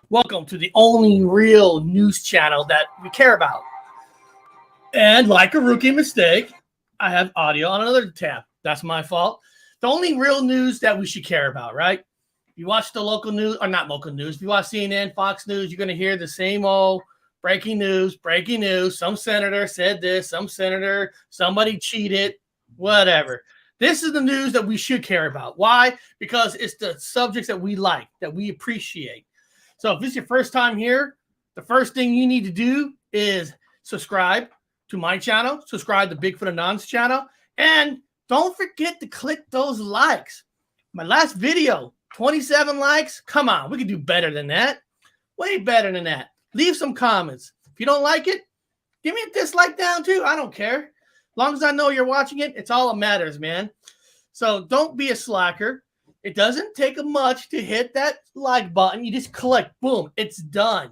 Welcome to the only real news channel that we care about. And like a rookie mistake, I have audio on another tab. That's my fault. The only real news that we should care about, right? You watch the local news, or not local news. If you watch CNN, Fox News, you're going to hear the same old breaking news. Some senator said this, somebody cheated, whatever. This is the news that we should care about. Why? Because it's the subjects that we like, that we appreciate. So if this is your first time here, the first thing you need to do is subscribe to my channel, subscribe to Bigfoot Anon's channel, and don't forget to click those likes. My last video, 27 likes. Come on, we can do better than that. Way better than that. Leave some comments. If you don't like it, give me a dislike down too. I don't care. As long as I know you're watching it, it's all that matters, man. So don't be a slacker. It doesn't take much to hit that like button. You just click, boom, it's done.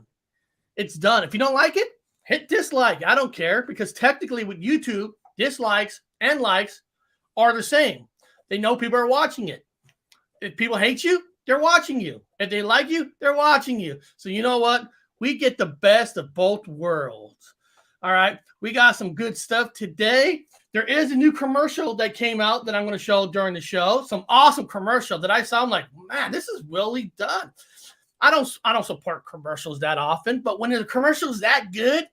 It's done. If you don't like it, hit dislike. I don't care, because technically with YouTube, dislikes and likes are the same. They know people are watching it. If people hate you, they're watching you. If they like you, they're watching you. So you know what? We get the best of both worlds. All right. We got some good stuff today. There is a new commercial that came out that I'm going to show during the show. Some awesome commercial that I saw. I'm like, man, this is really done. I don't support commercials that often, but when the commercial's that good,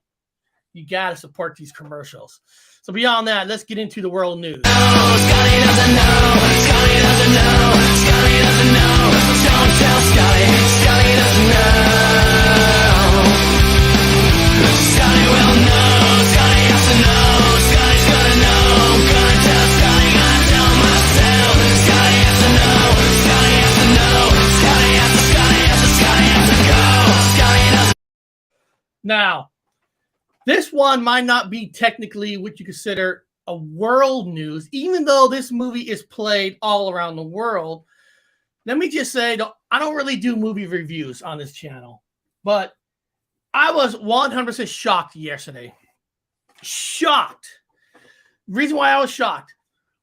you got to support these commercials. So beyond that, let's get into the world news. Scotty doesn't know. Scotty doesn't know. Scotty doesn't know. Don't tell Scotty. Scotty doesn't know. Scotty will know. Scotty has to know. Scotty's gonna know. I'm gonna tell Scotty. Gonna tell myself. Scotty has to know. Scotty has to know. Scotty has to. Scotty has to. Scotty has to go. Scotty doesn't. Now, this one might not be technically what you consider a world news, even though this movie is played all around the world. Let me just say, I don't really do movie reviews on this channel, but I was 100% shocked yesterday. Shocked. The reason why I was shocked,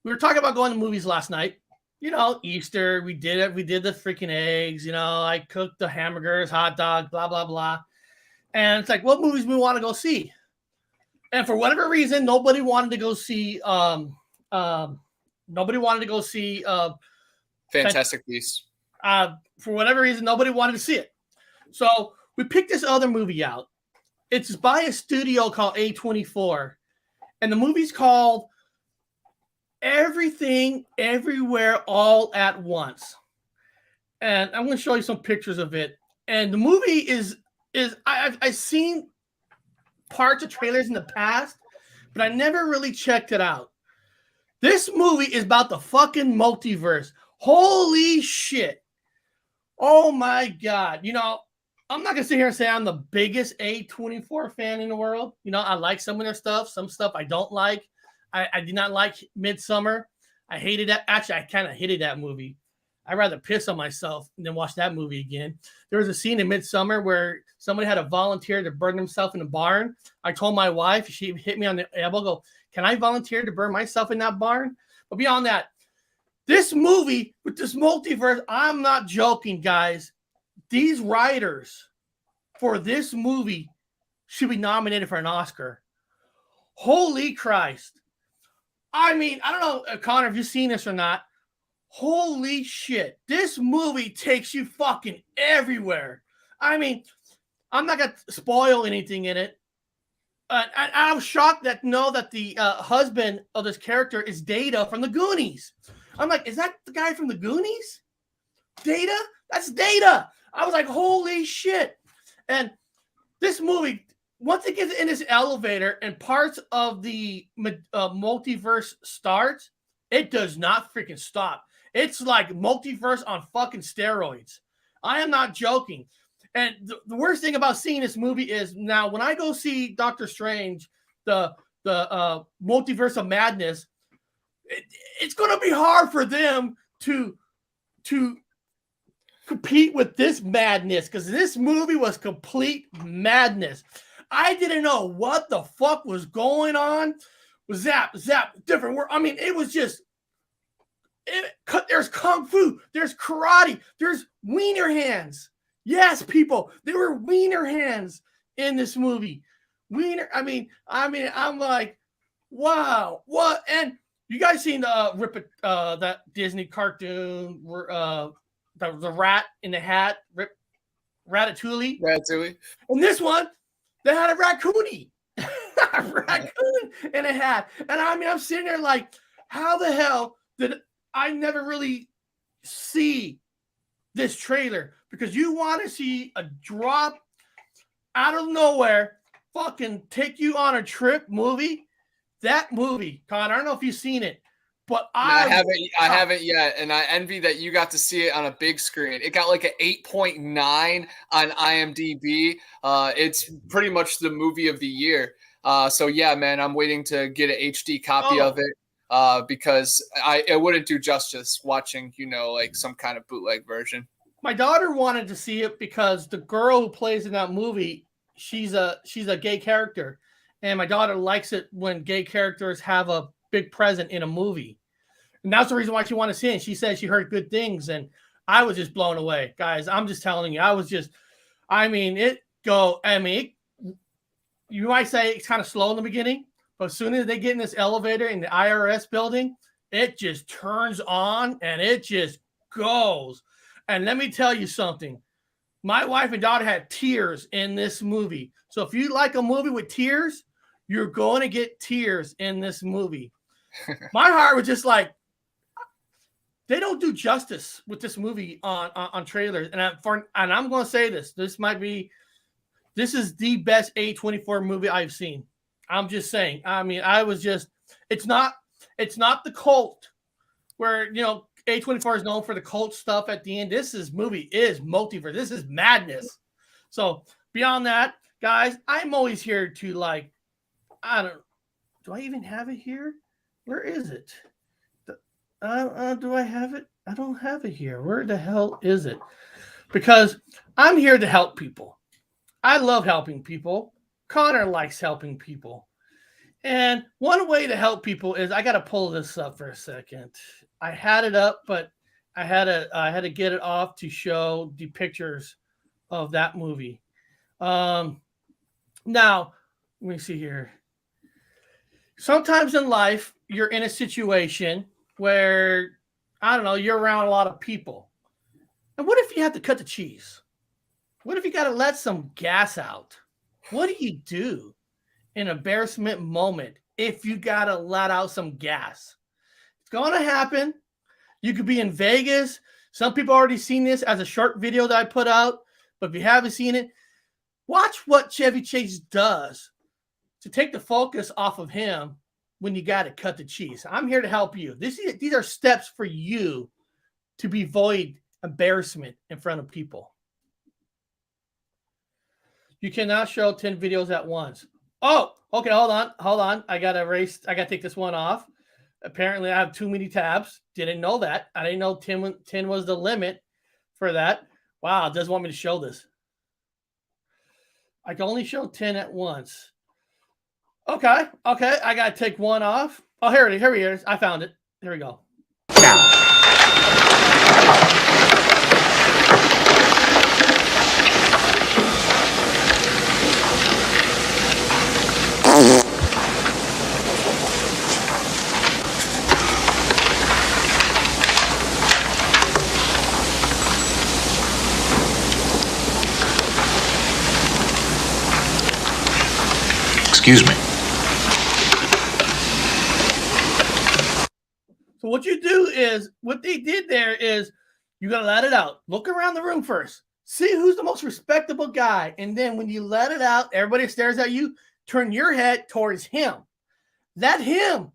we were talking about going to movies last night. You know, Easter, we did it. We did the freaking eggs. You know, I cooked the hamburgers, hot dog, blah, blah, blah. And it's like, what movies we want to go see? And for whatever reason, nobody wanted to go see Fantastic Beasts. For whatever reason, nobody wanted to see it. So we picked this other movie out. It's by a studio called A24. And the movie's called Everything, Everywhere, All at Once. And I'm going to show you some pictures of it. And the movie I've seen parts of trailers in the past, but I never really checked it out. This movie is about the fucking multiverse. Holy shit. Oh my God. You know, I'm not going to sit here and say I'm the biggest A24 fan in the world. You know, I like some of their stuff. Some stuff I don't like. I did not like Midsummer. I hated that. Actually, I kind of hated that movie. I'd rather piss on myself than watch that movie again. There was a scene in Midsummer where somebody had to volunteer to burn themselves in a barn. I told my wife, she hit me on the elbow, go, can I volunteer to burn myself in that barn? But beyond that, this movie with this multiverse, I'm not joking, guys. These writers for this movie should be nominated for an Oscar. Holy Christ. I mean, I don't know, Connor, if you've seen this or not. Holy shit. This movie takes you fucking everywhere. I mean, I'm not going to spoil anything in it. I was shocked that the husband of this character is Data from the Goonies. I'm like, is that the guy from the Goonies? Data? That's Data. I was like, holy shit. And this movie, once it gets in this elevator and parts of the multiverse starts, it does not freaking stop. It's like multiverse on fucking steroids. I am not joking. And the worst thing about seeing this movie is now when I go see Doctor Strange, the Multiverse of Madness, it's going to be hard for them to compete with this madness, because this movie was complete madness. I didn't know what the fuck was going on. Zap, different. I mean, it was just there's kung fu, there's karate, there's wiener hands. Yes, people, there were wiener hands in this movie. Wiener, I'm like, wow, what? And you guys seen that Disney cartoon where the rat in the hat, Ratatouille? Ratatouille. And this one, they had a raccoonie. A raccoon in a hat. And I'm sitting there like, how the hell did I never really see this trailer? Because you want to see a drop out of nowhere, fucking take you on a trip movie. That movie, Con, I don't know if you've seen it, but I haven't yet, and I envy that you got to see it on a big screen. It got like an 8.9 on IMDb. It's pretty much the movie of the year. So yeah, man, I'm waiting to get an HD copy of it because it wouldn't do justice watching, like some kind of bootleg version. My daughter wanted to see it because the girl who plays in that movie, she's a gay character, and my daughter likes it when gay characters have a big present in a movie. And that's the reason why she wanted to see it. She said she heard good things, and I was just blown away, guys. I'm just telling you, you might say it's kind of slow in the beginning, but as soon as they get in this elevator in the IRS building, it just turns on and it just goes. And let me tell you something. My wife and daughter had tears in this movie. So if you like a movie with tears, you're going to get tears in this movie. My heart was just like, they don't do justice with this movie on trailers. And I'm going to say this. This is the best A24 movie I've seen. I'm just saying. It's not the cult where, A24 is known for the cult stuff at the end. Movie is multiverse. This is madness. So beyond that, guys, I'm always here to do I even have it here? Where is it? Do I have it? I don't have it here. Where the hell is it? Because I'm here to help people. I love helping people. Connor likes helping people. And one way to help people is I got to pull this up for a second. I had it up, but I had to get it off to show the pictures of that movie. Now, let me see here. Sometimes in life, you're in a situation where, I don't know, you're around a lot of people. And what if you have to cut the cheese? What if you got to let some gas out? What do you do in an embarrassment moment if you got to let out some gas? It's going to happen. You could be in Vegas. Some people already seen this as a short video that I put out. But if you haven't seen it, watch what Chevy Chase does to take the focus off of him when you got to cut the cheese. I'm here to help you. These are steps for you to avoid embarrassment in front of people. You cannot show 10 videos at once. Oh, okay, hold on. I got to take this one off. Apparently, I have too many tabs. Didn't know that. I didn't know 10 was the limit for that. Wow, it doesn't want me to show this. I can only show 10 at once. Okay. I got to take one off. Oh, here it is. I found it. Here we go. Excuse me. So what you do is, what they did there is, you got to let it out. Look around the room first. See who's the most respectable guy. And then when you let it out, everybody stares at you, turn your head towards him. Let him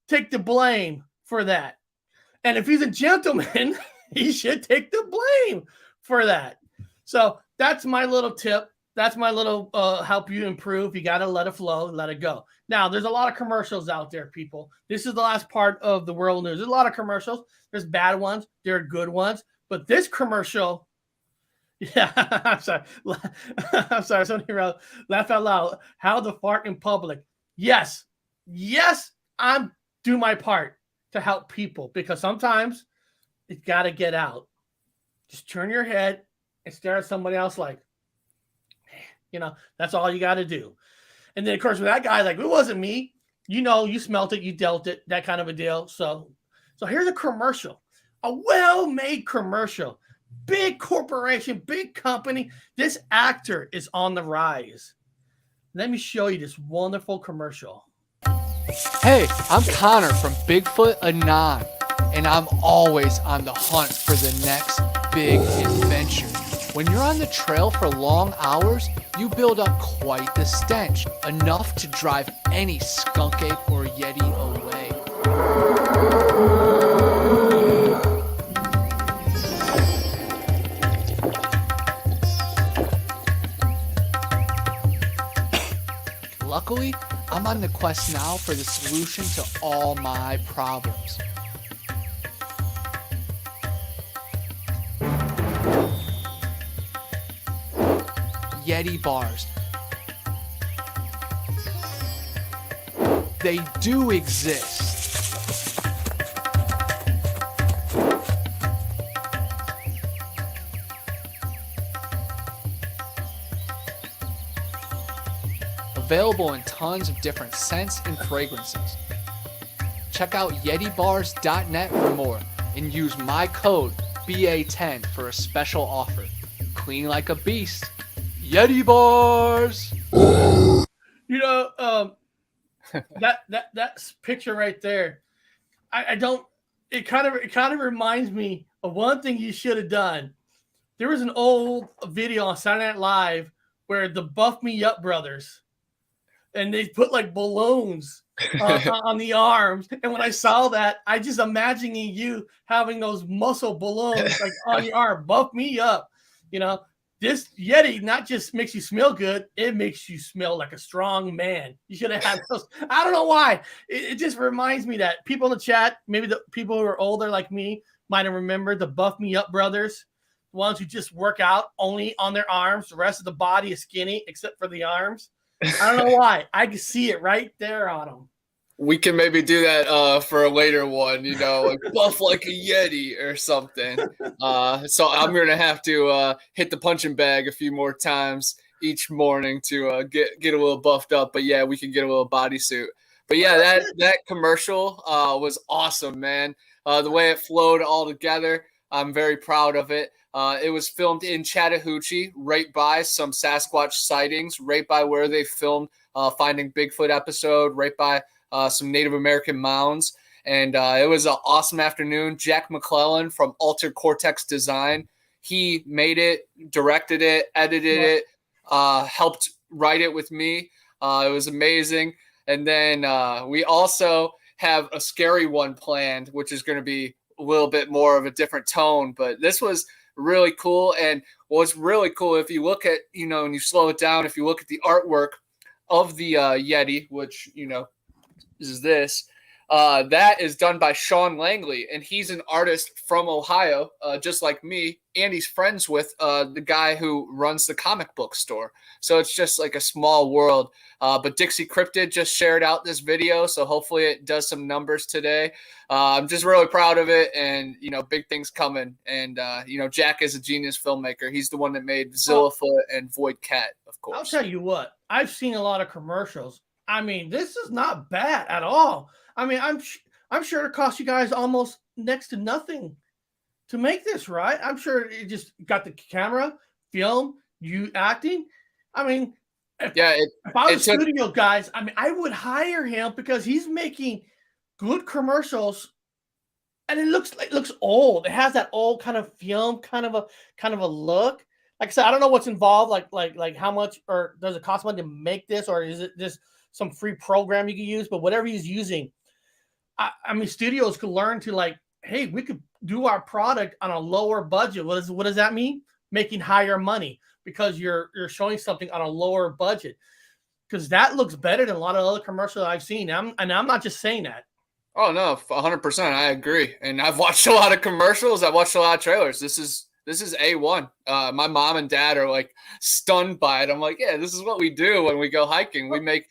take the blame for that. And if he's a gentleman, he should take the blame for that. So that's my little tip. That's my little help you improve. You got to let it flow, let it go. Now, there's a lot of commercials out there, people. This is the last part of the world news. There's a lot of commercials. There's bad ones. There are good ones. But this commercial, yeah, I'm sorry. Somebody wrote, laugh out loud. How to fart in public. Yes, I'm doing my part to help people because sometimes it's got to get out. Just turn your head and stare at somebody else like, that's all you got to do. And then, of course, with that guy, like, it wasn't me. You smelt it, you dealt it, that kind of a deal. So here's a commercial, a well-made commercial, big corporation, big company. This actor is on the rise. Let me show you this wonderful commercial. Hey, I'm Connor from Bigfoot Anon, and I'm always on the hunt for the next big adventure. When you're on the trail for long hours, you build up quite the stench, enough to drive any skunk ape or yeti away. Luckily, I'm on the quest now for the solution to all my problems. Yeti bars. They do exist. Available in tons of different scents and fragrances. Check out YetiBars.net for more and use my code BA10 for a special offer. Clean like a beast. Yeti bars. That picture right there. I don't. It kind of reminds me of one thing you should have done. There was an old video on Saturday Night Live where the Buff Me Up brothers, and they put like balloons on the arms. And when I saw that, I just imagining you having those muscle balloons like on your arm. Buff me up. This Yeti not just makes you smell good, it makes you smell like a strong man. You should have had those. I don't know why. It just reminds me that people in the chat, maybe the people who are older like me, might have remembered the Buff Me Up brothers, the ones who just work out only on their arms. The rest of the body is skinny except for the arms. I don't know why. I can see it right there on them. We can maybe do that for a later one, like buff like a Yeti or something. So I'm going to have to hit the punching bag a few more times each morning to get a little buffed up. But yeah, we can get a little bodysuit. But yeah, that commercial was awesome, man. The way it flowed all together, I'm very proud of it. It was filmed in Chattahoochee, right by some Sasquatch sightings, right by where they filmed Finding Bigfoot episode, right by some Native American mounds. And it was an awesome afternoon. Jack McClellan from Altered Cortex Design, he made it, directed it, edited it, helped write it with me. It was amazing. And then we also have a scary one planned, which is going to be a little bit more of a different tone. But this was really cool. And what's really cool, if you look at, and you slow it down, if you look at the artwork of the Yeti, which, is this, that is done by Sean Langley, and he's an artist from Ohio, just like me, and he's friends with the guy who runs the comic book store. So it's just like a small world. But Dixie Cryptid just shared out this video, so hopefully it does some numbers today. I'm just really proud of it, and big things coming. And Jack is a genius filmmaker. He's the one that made Zillafoot and Void Cat, of course. I'll tell you what, I've seen a lot of commercials. I mean, this is not bad at all. I mean, I'm sure it cost you guys almost next to nothing to make this, right? I'm sure it just got the camera, film, you acting. I mean, if I was studio guys, I mean, I would hire him because he's making good commercials, and it looks old. It has that old kind of film, kind of a look. Like I said, I don't know what's involved, like how much, or does it cost money to make this, or is it just some free program you can use? But whatever he's using, I mean, studios could learn to hey, we could do our product on a lower budget. What does that mean? Making higher money because you're showing something on a lower budget, because that looks better than a lot of other commercials I've seen. And I'm not just saying that. Oh no, 100%. I agree. And I've watched a lot of commercials. I've watched a lot of trailers. This is A1. My mom and dad are stunned by it. I'm like, yeah, this is what we do when we go hiking. We make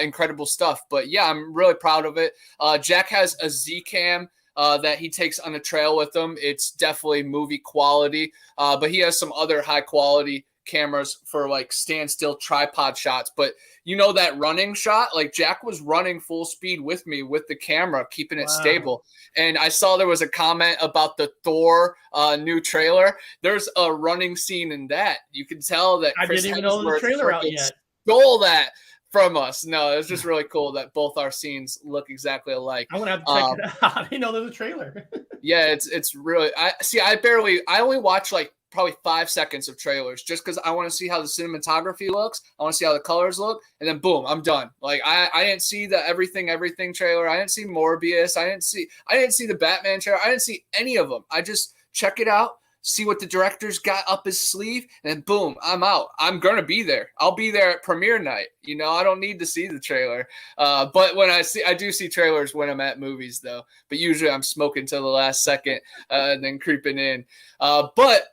incredible stuff. But yeah, I'm really proud of it. Jack has a Z-Cam that he takes on the trail with him. It's definitely movie quality, but he has some other high quality cameras for like standstill tripod shots. But you know, that running shot, like Jack was running full speed with me with the camera, keeping it stable. And I saw there was a comment about the Thor new trailer. There's a running scene in that. You can tell that Chris didn't even know the trailer out yet. Stole that from us. No, it was just really cool that both our scenes look exactly alike. I'm gonna have to check it out. I didn't know there was a trailer. Yeah, it's really. I only watch like probably 5 seconds of trailers just because I want to see how the cinematography looks. I want to see how the colors look, and then boom, I'm done. Like I didn't see the everything trailer. I didn't see Morbius. I didn't see the Batman trailer. I didn't see any of them. I just check it out, see what the director's got up his sleeve, and then boom, I'm out. I'm gonna be there. I'll be there at premiere night. You know, I don't need to see the trailer. But when I do see trailers when I'm at movies though. But usually I'm smoking till the last second and then creeping in. But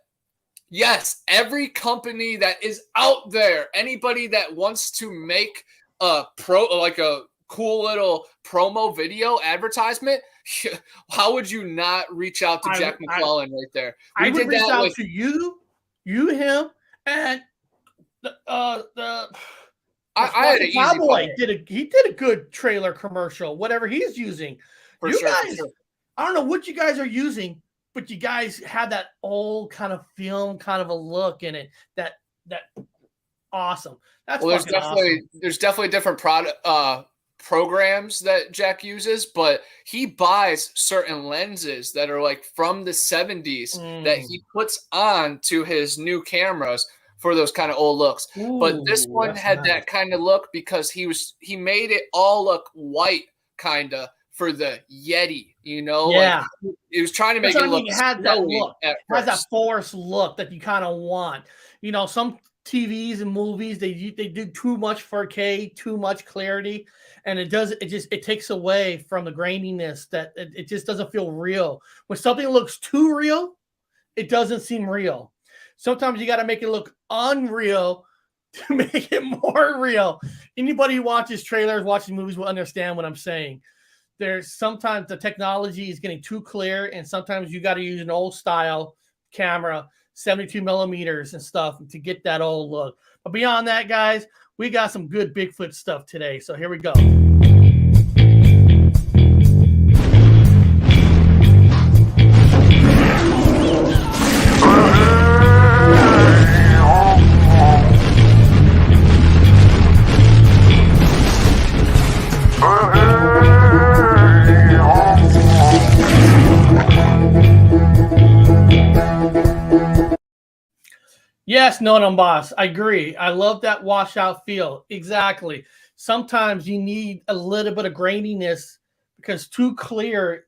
yes, every company that is out there, anybody that wants to make a cool little promo video advertisement, how would you not reach out to Jack McClellan right there? I would reach out to you, him, and I had an Cowboy he did a good trailer commercial, whatever he's using. For you guys, I don't know what you guys are using, but you guys have that old kind of film, kind of a look in it. That awesome. That's well, there's definitely different programs that Jack uses, but he buys certain lenses that are like from the 70s that he puts on to his new cameras for those kind of old looks. Ooh, but this one had that kind of look because he made it all look white kind of for the Yeti, you know? Yeah. Like, he was trying to make it look it had that look. It has that forest look that you kind of want. You know, some TVs and movies, they do too much 4K, too much clarity, and it takes away from the graininess that it just doesn't feel real. When something looks too real, it doesn't seem real. Sometimes you got to make it look unreal to make it more real. Anybody who watches trailers, watching movies will understand what I'm saying. There's sometimes the technology is getting too clear, and sometimes you got to use an old style camera, 72 millimeters and stuff to get that old look. But beyond that, guys, we got some good Bigfoot stuff today. So here we go. Yes, no, boss. I agree. I love that washout feel. Exactly. Sometimes you need a little bit of graininess because too clear.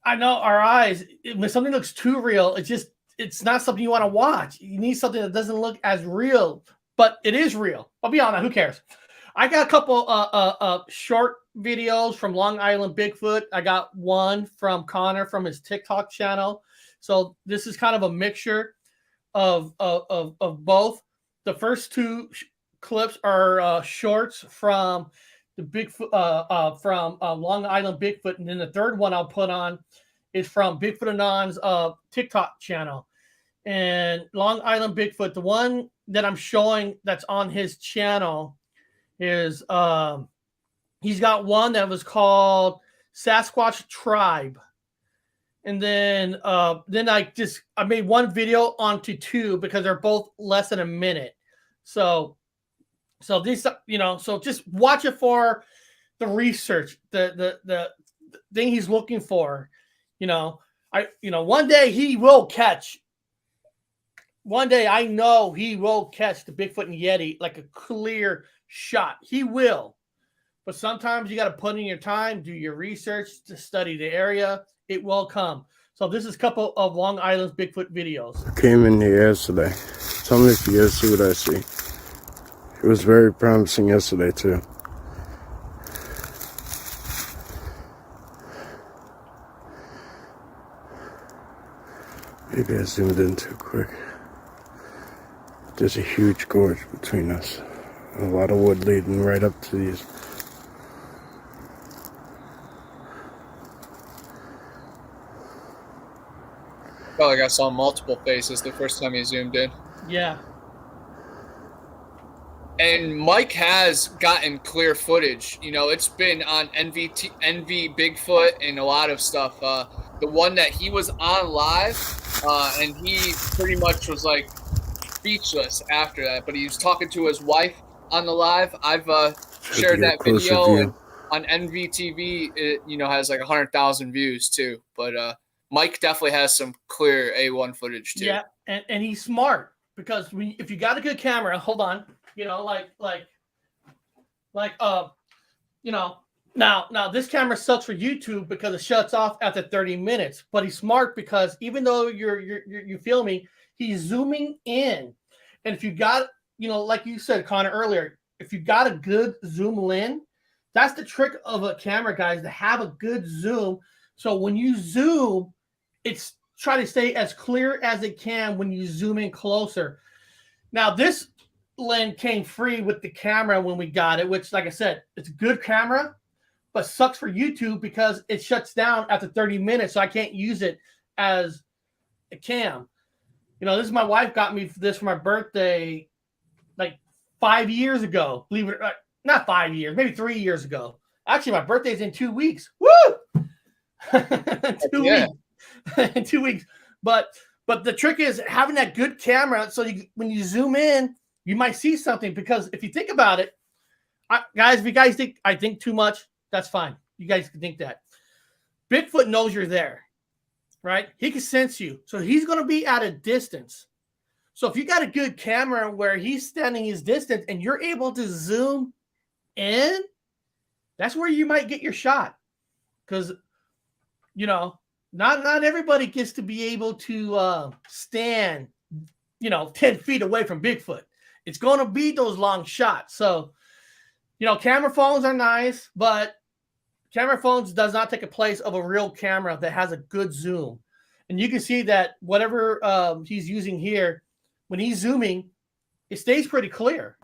I know our eyes, when something looks too real, it's not something you want to watch. You need something that doesn't look as real, but it is real. I'll be honest, who cares? I got a couple short videos from Long Island Bigfoot. I got one from Connor from his TikTok channel. So this is kind of a mixture of both. The first two clips are shorts from the Bigfoot from Long Island Bigfoot, and then the third one I'll put on is from Bigfoot Anon's TikTok channel. And Long Island Bigfoot, the one that I'm showing that's on his channel is he's got one that was called Sasquatch Tribe. And then I made one video onto two because they're both less than a minute. So these, so just watch it for the research, the thing he's looking for. One day he will catch. One day I know he will catch the Bigfoot and Yeti like a clear shot. He will. But sometimes you got to put in your time, do your research to study the area. It will come. So this is a couple of Long Island's Bigfoot videos. I came in here yesterday. Tell me if you guys see what I see. It was very promising yesterday too. Maybe I zoomed in too quick. There's a huge gorge between us. A lot of wood leading right up to these. Felt like I saw multiple faces the first time he zoomed in. Yeah. And Mike has gotten clear footage. You know, it's been on NV Bigfoot and a lot of stuff. The one that he was on live, and he pretty much was like speechless after that. But he was talking to his wife on the live. I've shared that video and on NVTV. It has like 100,000 views too. But Mike definitely has some clear A1 footage too. Yeah, and he's smart because if you got a good camera, hold on. Now this camera sucks for YouTube because it shuts off after 30 minutes. But he's smart because even though you're filming, he's zooming in. And if you got, like you said, Connor, earlier, if you got a good zoom in, that's the trick of a camera, guys, to have a good zoom. So when you zoom, it's try to stay as clear as it can when you zoom in closer. Now this lens came free with the camera when we got it, which, like I said, it's a good camera, but sucks for YouTube because it shuts down after 30 minutes, so I can't use it as a cam. This is my wife got me this for my birthday like 5 years ago. Believe it or not 5 years, maybe 3 years ago. Actually, my birthday's in 2 weeks. Woo! 2 weeks. In 2 weeks. But the trick is having that good camera so when you zoom in, you might see something, because if you think about it, guys, if you guys think I think too much, that's fine. You guys can think that. Bigfoot knows you're there, right? He can sense you. So he's going to be at a distance. So if you got a good camera where he's standing his distance and you're able to zoom in, that's where you might get your shot. Because, not everybody gets to be able to stand, 10 feet away from Bigfoot. It's going to be those long shots. So, camera phones are nice, but camera phones does not take a place of a real camera that has a good zoom. And you can see that whatever he's using here, when he's zooming, it stays pretty clear.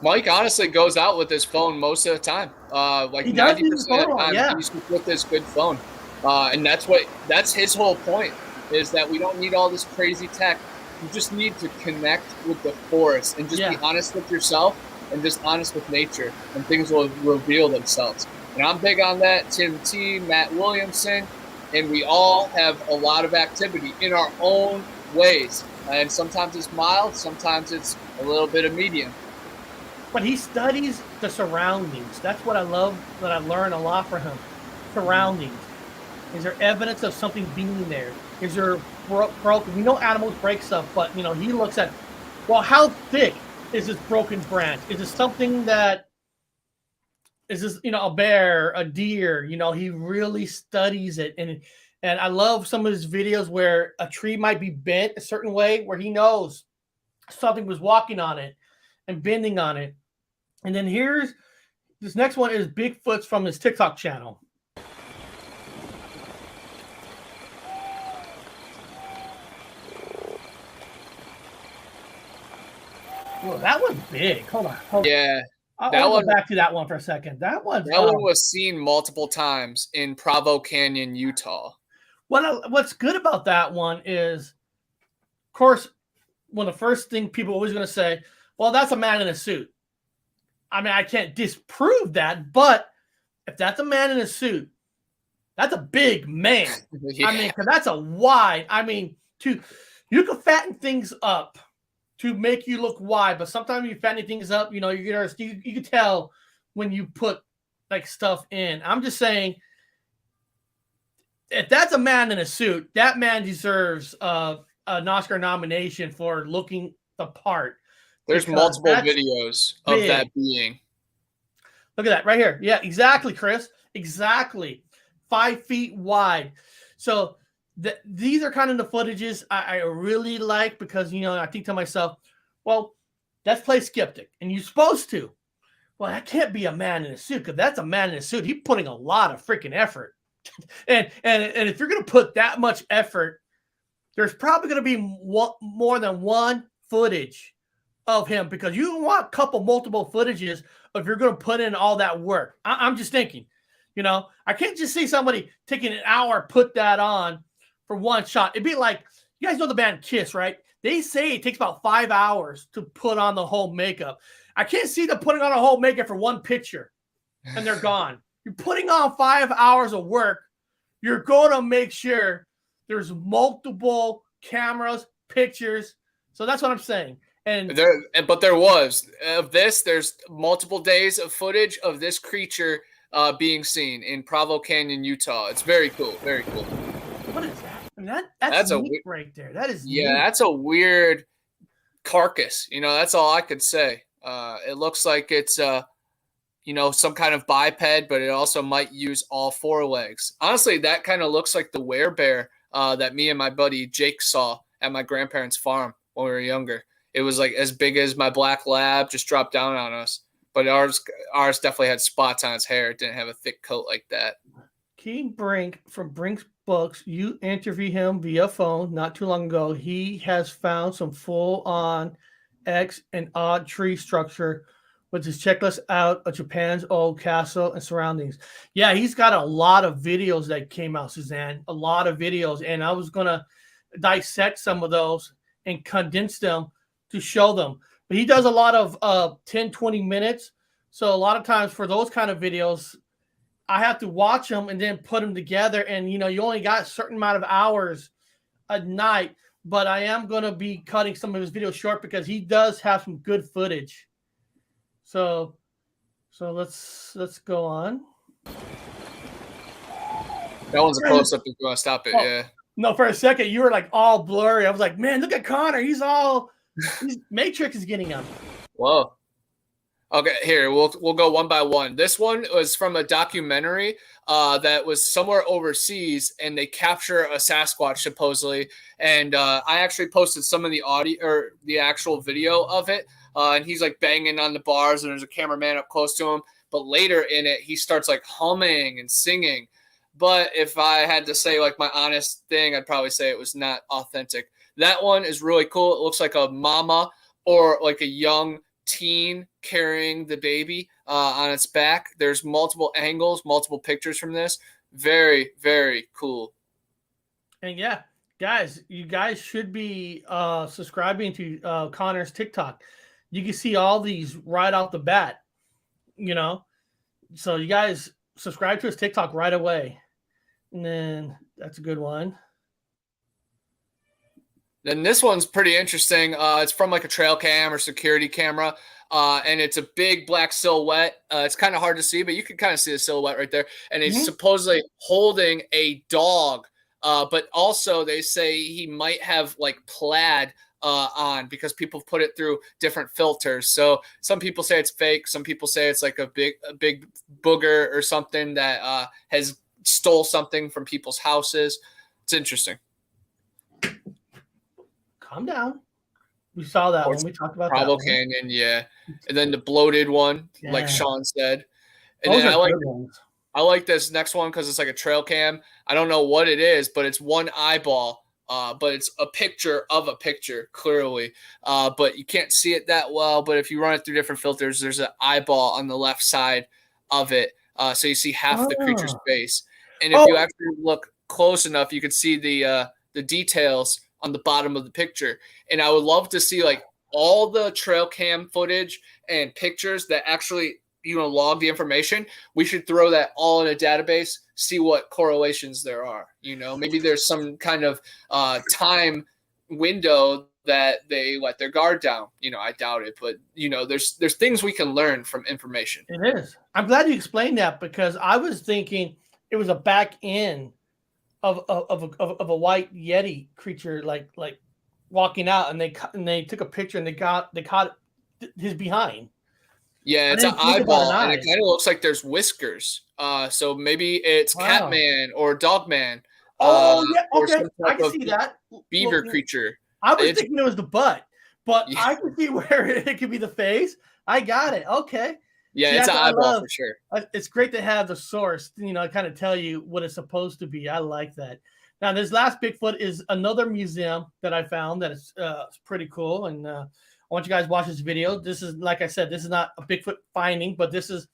Mike honestly goes out with his phone most of the time. Like 90% of the time, he's with this good phone. And that's his whole point, is that we don't need all this crazy tech. You just need to connect with the forest and just be honest with yourself and just honest with nature, and things will reveal themselves. And I'm big on that. Tim T, Matt Williamson, and we all have a lot of activity in our own ways. And sometimes it's mild, sometimes it's a little bit of medium. But he studies the surroundings. That's what I love, that I learn a lot from him. Surroundings. Is there evidence of something being there? Is there broken? We know animals break stuff, but he looks at, well, how thick is this broken branch? Is it something that is this, a bear, a deer? He really studies it, and I love some of his videos where a tree might be bent a certain way, where he knows something was walking on it and bending on it. And then here's this next one is Bigfoot's from his TikTok channel. Well, that one's big. Hold on. Yeah. I'll go back to that one for a second. That one was seen multiple times in Provo Canyon, Utah. What's good about that one is, of course, one of the first thing people are always going to say, well, that's a man in a suit. I mean, I can't disprove that, but if that's a man in a suit, that's a big man. Yeah. I mean, because that's a wide. I mean, you can fatten things up to make you look wide, but sometimes you fatten things up, you can tell when you put like stuff in. I'm just saying, if that's a man in a suit, that man deserves an Oscar nomination for looking the part. There's multiple videos of that being. Look at that right here. Yeah, exactly, Chris. Exactly. 5 feet wide. So these are kind of the footages I really like, because, I think to myself, well, let's play skeptic. And you're supposed to. Well, that can't be a man in a suit, because that's a man in a suit. He's putting a lot of freaking effort. and if you're going to put that much effort, there's probably going to be more than one footage of him, because you don't want multiple footages if you're going to put in all that work. I'm just thinking, I can't just see somebody taking an hour, put that on for one shot. It'd be like You guys know the band Kiss, right? They say it takes about 5 hours to put on the whole makeup. I can't see them putting on a whole makeup for one picture and they're gone. You're putting on 5 hours of work. You're going to make sure there's multiple cameras, pictures. So that's what I'm saying. And but there was of this. There's multiple days of footage of this creature being seen in Provo Canyon, Utah. It's very cool. Very cool. What is that? I mean, that's neat right there. That is neat. That's a weird carcass. That's all I could say. It looks like it's some kind of biped, but it also might use all four legs. Honestly, that kind of looks like the werebear that me and my buddy Jake saw at my grandparents' farm when we were younger. It was like as big as my black lab, just dropped down on us. But ours definitely had spots on its hair. It didn't have a thick coat like that. King Brink from Brink's Books, you interviewed him via phone not too long ago. He has found some full-on X and odd tree structure with his checklist out of Japan's old castle and surroundings. Yeah, he's got a lot of videos that came out, Suzanne. A lot of videos. And I was going to dissect some of those and condense them to show them. But he does a lot of 10, 20 minutes. So a lot of times for those kind of videos, I have to watch them and then put them together. And, you only got a certain amount of hours a night. But I am going to be cutting some of his videos short because he does have some good footage. So let's go on. That one's a close-up if you want to stop it. Yeah. No, for a second, you were like all blurry. I was like, man, look at Connor. He's Matrix is getting him. Whoa. Okay, here we'll go one by one. This one was from a documentary that was somewhere overseas, and they capture a Sasquatch supposedly. And I actually posted some of the audio or the actual video of it. And he's like banging on the bars, and there's a cameraman up close to him. But later in it, he starts like humming and singing. But if I had to say like my honest thing, I'd probably say it was not authentic. That one is really cool. It looks like a mama or like a young teen carrying the baby on its back. There's multiple angles, multiple pictures from this. Very, very cool. And yeah, guys, you guys should be subscribing to Connor's TikTok. You can see all these right off the bat, So you guys subscribe to his TikTok right away. And then that's a good one. Then this one's pretty interesting. It's from like a trail cam or security camera. And it's a big black silhouette. It's kind of hard to see, but you can kind of see the silhouette right there. And he's supposedly holding a dog. But also they say he might have like plaid on because people put it through different filters. So some people say it's fake. Some people say it's like a big booger or something that has stole something from people's houses. It's interesting. Calm down. We saw that when we talked about Provo Canyon, yeah. And then the bloated one, like Sean said. And then I like this next one because it's like a trail cam. I don't know what it is, but it's one eyeball. But it's a picture of a picture, clearly. But you can't see it that well. But if you run it through different filters, there's an eyeball on the left side of it. So you see half the creature's face. And if you actually look close enough, you can see the details on the bottom of the picture. And I would love to see like all the trail cam footage and pictures that actually, log the information. We should throw that all in a database, see what correlations there are. Maybe there's some kind of time window that they let their guard down. I doubt it, but there's things we can learn from information. It is. I'm glad you explained that because I was thinking it was a back end of a white Yeti creature, like walking out, and they took a picture and they caught his behind. Yeah, it's an eyeball, and it kind of looks like there's whiskers. So maybe it's Catman or Dogman. Oh, yeah, okay, I can see that. Beaver creature. I was thinking it was the butt, but I can see where it could be the face. I got it. Okay. Yeah, it's an eyeball for sure. It's great to have the source, kind of tell you what it's supposed to be. I like that. Now, this last Bigfoot is another museum that I found that is pretty cool. And I want you guys to watch this video. This is, like I said, this is not a Bigfoot finding, but this is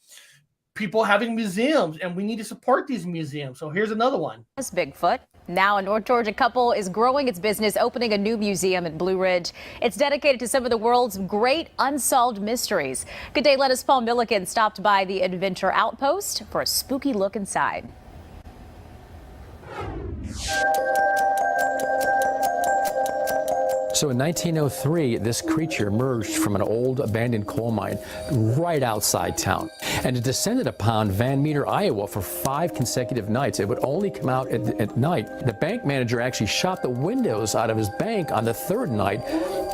people having museums, and we need to support these museums. So here's another one. Bigfoot Now, a North Georgia couple is growing its business, opening a new museum in Blue Ridge. It's dedicated to some of the world's great unsolved mysteries. Good day, Lettuce. Paul Milliken stopped by the Adventure Outpost for a spooky look inside. So in 1903, this creature emerged from an old abandoned coal mine right outside town. And it descended upon Van Meter, Iowa for 5 consecutive nights. It would only come out at night. The bank manager actually shot the windows out of his bank on the 3rd night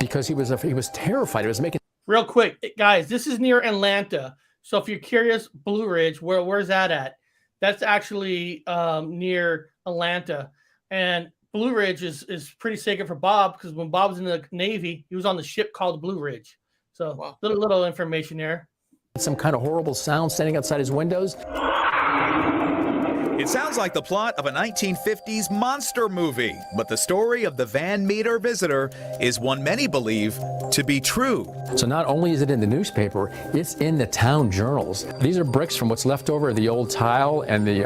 because he was terrified. It was making... Real quick, guys, this is near Atlanta. So if you're curious, Blue Ridge, where's that at? That's actually near Atlanta. And Blue Ridge is pretty sacred for Bob because when Bob was in the Navy, he was on the ship called Blue Ridge. So wow. little information there. Some kind of horrible sound standing outside his windows. It sounds like the plot of a 1950s monster movie, but the story of the Van Meter visitor is one many believe to be true. So not only is it in the newspaper, it's in the town journals. These are bricks from what's left over of the old tile and the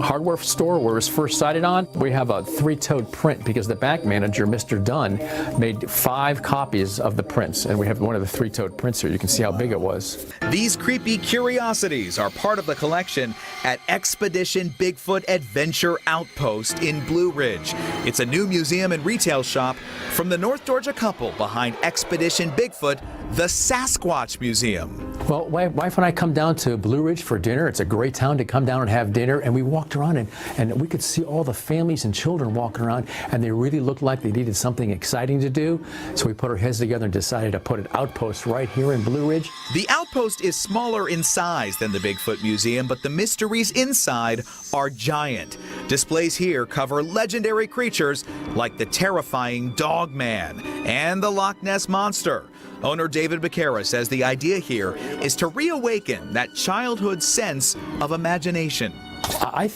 hardware store where it was first sighted on. We have a 3-toed print because the bank manager, Mr. Dunn, made 5 copies of the prints, and we have one of the 3-toed prints here. You can see how big it was. These creepy curiosities are part of the collection at Expedition Bigfoot Adventure Outpost in Blue Ridge. It's a new museum and retail shop from the North Georgia couple behind Expedition Bigfoot, the Sasquatch Museum. Well, wife and I come down to Blue Ridge for dinner. It's a great town to come down and have dinner. And we walked around and we could see all the families and children walking around, and they really looked like they needed something exciting to do. So we put our heads together and decided to put an outpost right here in Blue Ridge. The outpost is smaller in size than the Bigfoot Museum, but the mysteries inside are giant. Displays here cover legendary creatures like the terrifying Dog Man and the Loch Ness Monster. Owner David Becerra says the idea here is to reawaken that childhood sense of imagination. I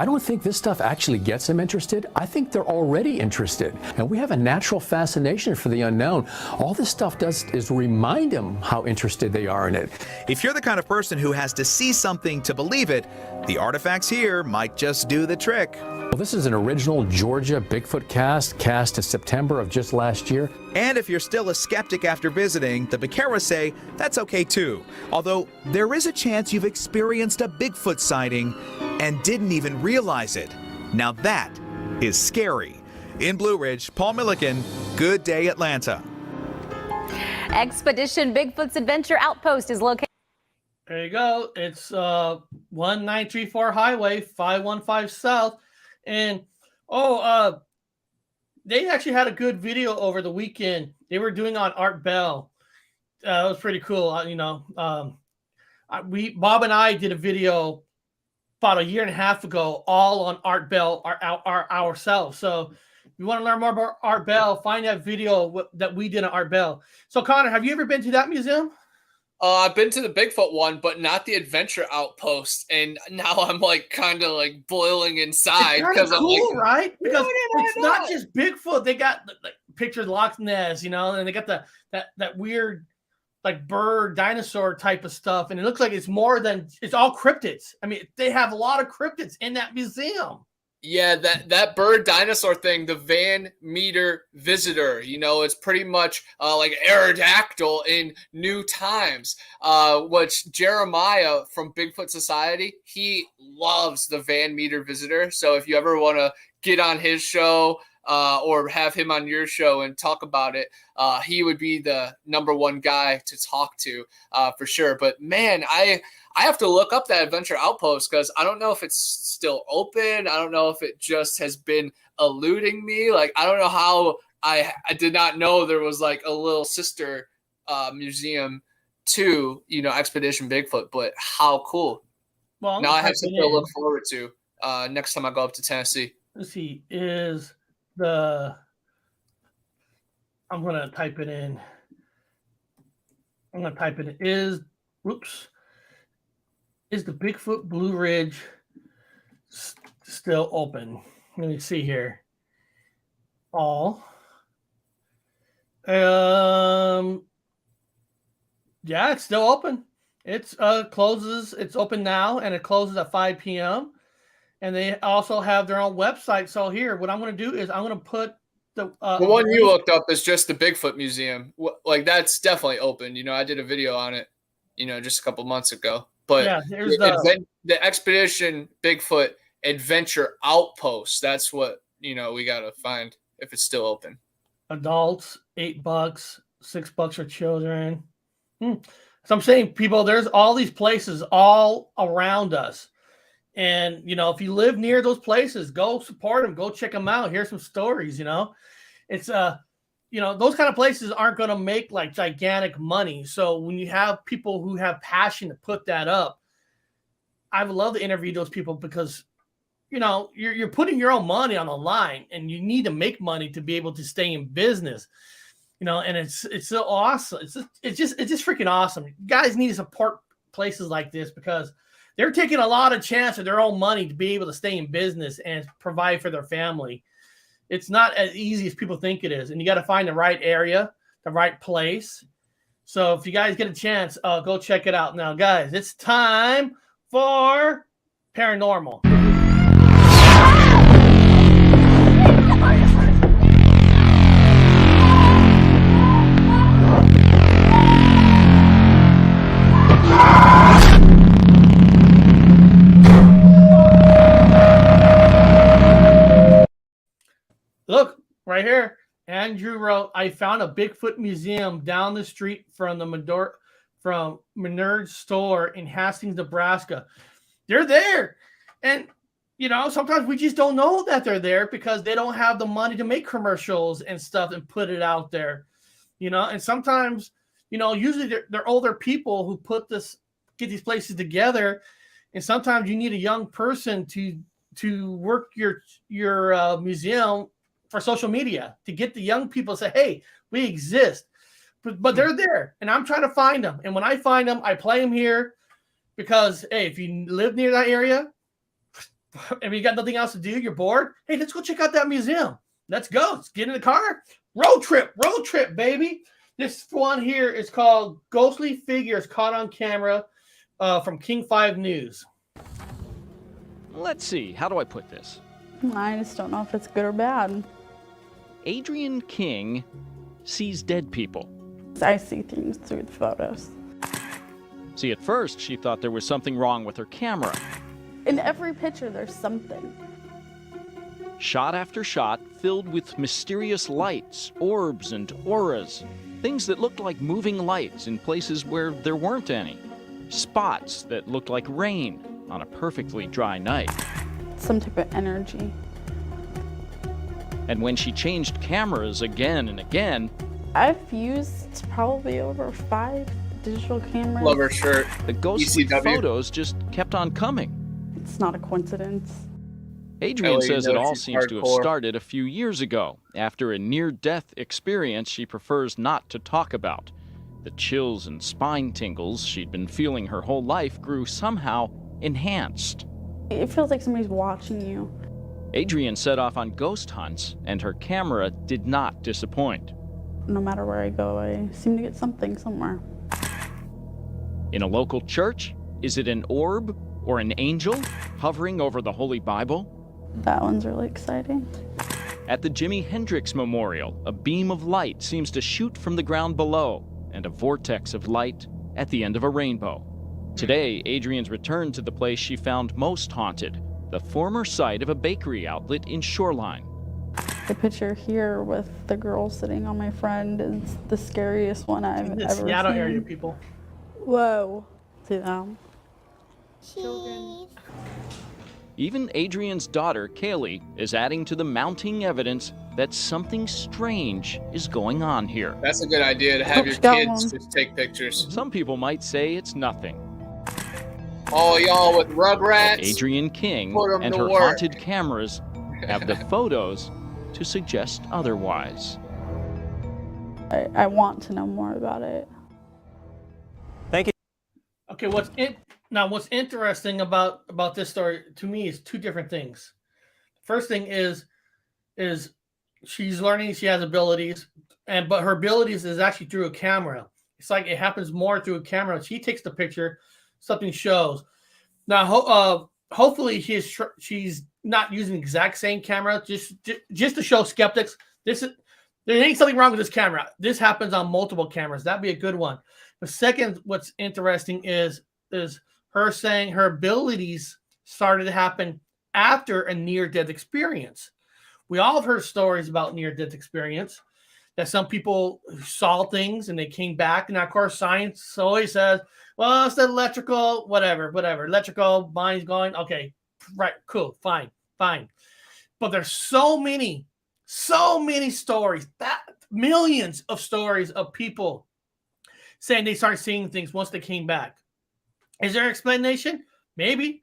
don't think this stuff actually gets them interested. I think they're already interested. And we have a natural fascination for the unknown. All this stuff does is remind them how interested they are in it. If you're the kind of person who has to see something to believe it, the artifacts here might just do the trick. Well, this is an original Georgia Bigfoot cast in September of just last year. And if you're still a skeptic after visiting, the Becerra say that's okay too. Although there is a chance you've experienced a Bigfoot sighting and didn't even realize it. Now that is scary. In Blue Ridge, Paul Milliken, Good Day Atlanta. Expedition Bigfoot's Adventure Outpost is located. There you go. It's 1934 Highway 515 South. And they actually had a good video over the weekend. They were doing on Art Bell. It was pretty cool. Bob and I did a video about a year and a half ago, all on Art Bell ourselves. So if you want to learn more about Art Bell, find that video that we did on Art Bell. So Connor, have you ever been to that museum? I've been to the Bigfoot one, but not the Adventure Outpost, and now I'm like kind of like boiling inside because I'm cool, like, right? Because it's not just Bigfoot. They got like pictures of Loch Ness, and they got that weird like bird dinosaur type of stuff, and it looks like it's more than it's all cryptids. I mean, they have a lot of cryptids in that museum. Yeah, that bird dinosaur thing, the Van Meter visitor, it's pretty much like Aerodactyl in new times, which Jeremiah from Bigfoot Society, he loves the Van Meter visitor. So if you ever want to get on his show or have him on your show and talk about it, he would be the #1 guy to talk to for sure. But man, I have to look up that Adventure Outpost because I don't know if it's still open. I don't know if it just has been eluding me. Like, I don't know how I did not know there was like a little sister museum to, Expedition Bigfoot, but how cool. Well, now I have something to look forward to next time I go up to Tennessee. Let's see, I'm going to type it in. Is the Bigfoot Blue Ridge still open? Let me see here. Yeah, it's still open. It's closes. It's open now, and it closes at 5 p.m. and they also have their own website. So here, what I'm going to do is I'm going to put the one you looked up is just the Bigfoot Museum. Like that's definitely open. I did a video on it, just a couple months ago. But yeah, there's the Expedition Bigfoot Adventure Outpost. That's what we got to find if it's still open. Adults, $8, $6 for children. So I'm saying, people, there's all these places all around us. And, if you live near those places, go support them, go check them out. Here's some stories, it's, those kind of places aren't going to make like gigantic money. So when you have people who have passion to put that up, I would love to interview those people because, you're putting your own money on the line and you need to make money to be able to stay in business, and it's so awesome. It's just freaking awesome. You guys need to support places like this because they're taking a lot of chance of their own money to be able to stay in business and provide for their family. It's not as easy as people think it is. And you got to find the right area, the right place. So if you guys get a chance, go check it out. Now, guys, it's time for Paranormal. Look, right here. Andrew wrote, I found a Bigfoot museum down the street from Menard's store in Hastings, Nebraska. They're there. And, sometimes we just don't know that they're there because they don't have the money to make commercials and stuff and put it out there. And sometimes, usually they're older people who get these places together. And sometimes you need a young person to work your museum for social media to get the young people to say, hey, we exist, but they're there and I'm trying to find them. And when I find them, I play them here because, hey, if you live near that area and you got nothing else to do, you're bored. Hey, let's go check out that museum. Let's go. Let's get in the car. Road trip, baby. This one here is called Ghostly Figures Caught on Camera from King 5 News. Let's see, how do I put this? I just don't know if it's good or bad. Adrienne King sees dead people. I see things through the photos. See, at first, she thought there was something wrong with her camera. In every picture, there's something. Shot after shot, filled with mysterious lights, orbs, and auras. Things that looked like moving lights in places where there weren't any. Spots that looked like rain on a perfectly dry night. Some type of energy. And when she changed cameras again and again, I've used probably over 5 digital cameras. Love her shirt. The ghostly ECW. photos just kept on coming. It's not a coincidence. Adrienne says it all seems to have hardcore. started a few years ago, after a near-death experience she prefers not to talk about. The chills and spine tingles she'd been feeling her whole life grew somehow enhanced. It feels like somebody's watching you. Adrienne set off on ghost hunts, and her camera did not disappoint. No matter where I go, I seem to get something somewhere. In a local church, is it an orb or an angel hovering over the Holy Bible? That one's really exciting. At the Jimi Hendrix Memorial, a beam of light seems to shoot from the ground below, and a vortex of light at the end of a rainbow. Today, Adrienne's returned to the place she found most haunted, the former site of a bakery outlet in Shoreline. The picture here with the girl sitting on my friend is the scariest one I've In the ever Seattle seen. area, people. Whoa. See that? Even Adrienne's daughter, Kaylee, is adding to the mounting evidence that something strange is going on here. That's a good idea to have your got kids one. just take pictures. Some people might say it's nothing. All y'all with Rugrats. Adrienne King Put 'em and to her work. haunted cameras have the photos to suggest otherwise. I want to know more about it. Okay, what's interesting about this story to me is 2 different things. First thing is she's learning, she has abilities, but her abilities is actually through a camera. It's like it happens more through a camera. She takes the picture, something shows. Now, hopefully she's not using the exact same camera, just to show skeptics there ain't something wrong with this camera. This happens on multiple cameras. That'd be a good one. The second, what's interesting is her saying her abilities started to happen after a near-death experience. We all have heard stories about near-death experience, that some people saw things and they came back. And of course, science always says, well, it's the electrical, whatever. Electrical, mind's going, okay, right, cool, fine. But there's so many stories, millions of stories of people saying they started seeing things once they came back. Is there an explanation? Maybe.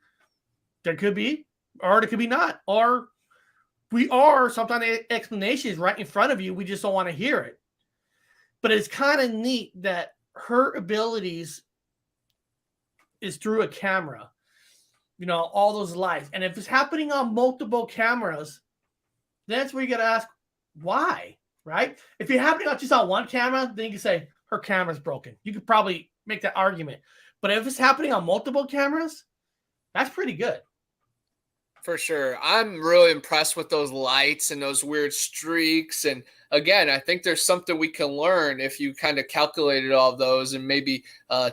There could be, or there could be not. Or sometimes the explanation is right in front of you. We just don't want to hear it. But it's kind of neat that her abilities is through a camera. All those lights. And if it's happening on multiple cameras, that's where you got to ask why, right? If you're happening just on one camera, then you can say her camera's broken. You could probably make that argument. But if it's happening on multiple cameras, that's pretty good. For sure. I'm really impressed with those lights and those weird streaks. And again, I think there's something we can learn if you kind of calculated all of those and maybe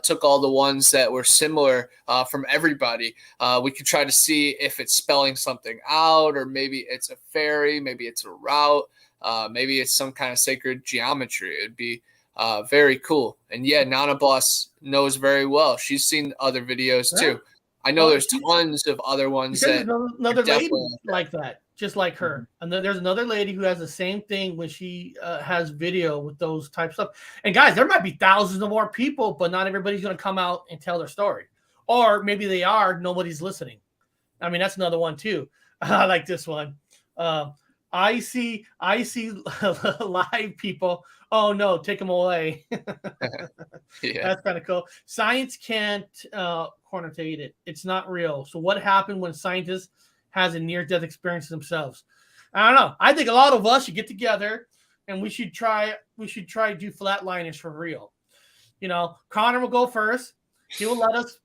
took all the ones that were similar from everybody. We could try to see if it's spelling something out, or maybe it's a fairy, maybe it's a route, maybe it's some kind of sacred geometry. It'd be very cool. And yeah, Nana Boss knows very well. She's seen other videos too. I know there's tons of other ones that another lady like that, just like her. And then there's another lady who has the same thing when she has video with those types of. And guys, there might be thousands of more people, but not everybody's going to come out and tell their story. Or maybe they are, nobody's listening. I mean, that's another one too. I like this one. I see live people. Oh no, take them away. Yeah. That's kind of cool. Science can't quantitate it. It's not real. So what happened when scientists has a near-death experience themselves? I don't know. I think a lot of us should get together and we should try to do flatliners for real. Connor will go first. He will let us,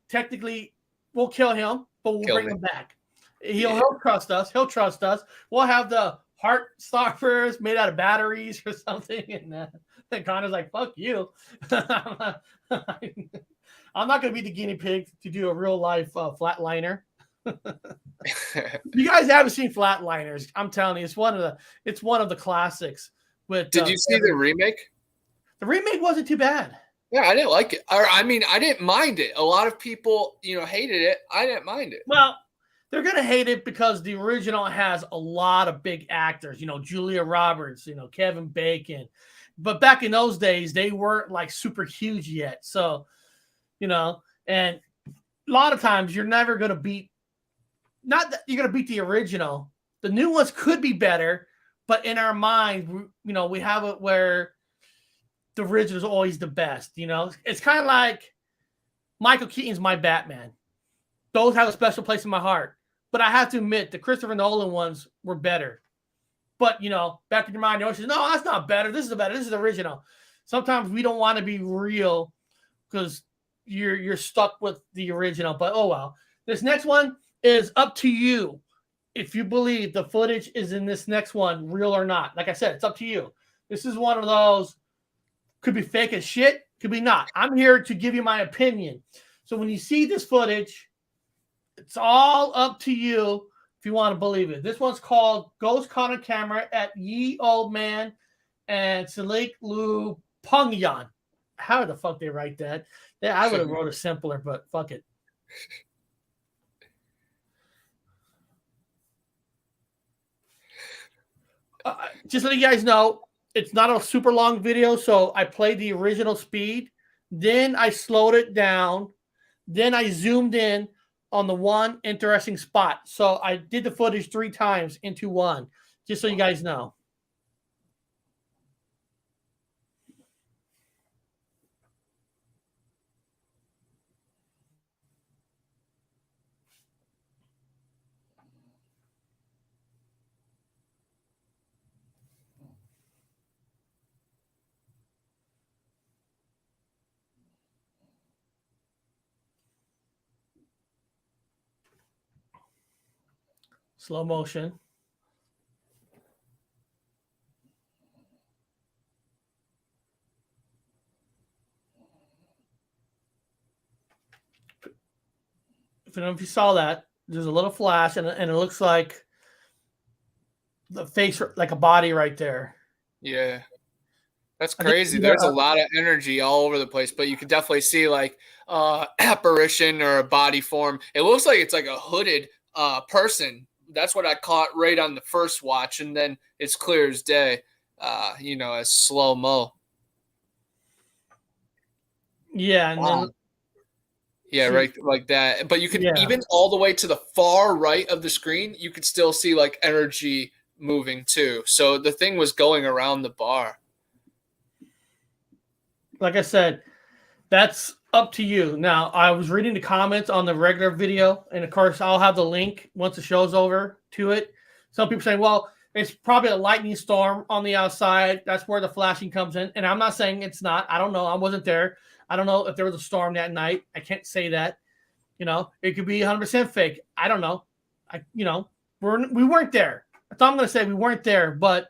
technically we'll kill him, but we'll bring him back. He'll trust us. He'll trust us. We'll have the heart stoppers made out of batteries or something. And Connor's like, fuck you. I'm not going to be the guinea pig to do a real life flatliner. You guys haven't seen Flatliners. I'm telling you, it's one of the classics. Did you see the remake? The remake wasn't too bad. Yeah, I didn't like it. I didn't mind it. A lot of people, hated it. I didn't mind it. Well, they're going to hate it because the original has a lot of big actors, Julia Roberts, Kevin Bacon. But back in those days, they weren't like super huge yet. So, and a lot of times you're never going to beat, not that you're going to beat the original. The new ones could be better, but in our mind, we have it where the original is always the best. It's kind of like Michael Keaton's my Batman. Those have a special place in my heart. But I have to admit, the Christopher Nolan ones were better. But, back in your mind, you always say, no, that's not better. This is better. This is the original. Sometimes we don't want to be real because you're stuck with the original. But, oh, well. This next one is up to you if you believe the footage is in this next one real or not. Like I said, it's up to you. This is one of those, could be fake as shit, could be not. I'm here to give you my opinion. So when you see this footage, it's all up to you if you want to believe it. This one's called Ghost Caught on Camera at Ye Old Man and Scythe Lu Pingyuan. How the fuck they write that? Yeah, I would have wrote it simpler, but fuck it. Just letting you guys know, it's not a super long video, so I played the original speed. Then I slowed it down. Then I zoomed in on the one interesting spot. So I did the footage 3 times into one, just so you guys know. Slow motion. I don't know if you saw that. There's a little flash, and it looks like the face, like a body right there. Yeah. That's crazy. There's a lot of energy all over the place, but you can definitely see like apparition or a body form. It looks like it's like a hooded person. That's what I caught right on the first watch, and then it's clear as day, as slow mo. Yeah, and then yeah, right, like that. But you can even all the way to the far right of the screen, you could still see like energy moving too. So the thing was going around the bar. Like I said, that's up to you. Now, I was reading the comments on the regular video, and of course, I'll have the link once the show's over to it. Some people saying, well, it's probably a lightning storm on the outside. That's where the flashing comes in. And I'm not saying it's not. I don't know. I wasn't there. I don't know if there was a storm that night. I can't say that. It could be 100% fake. I don't know. We weren't there. That's all I'm going to say. We weren't there, but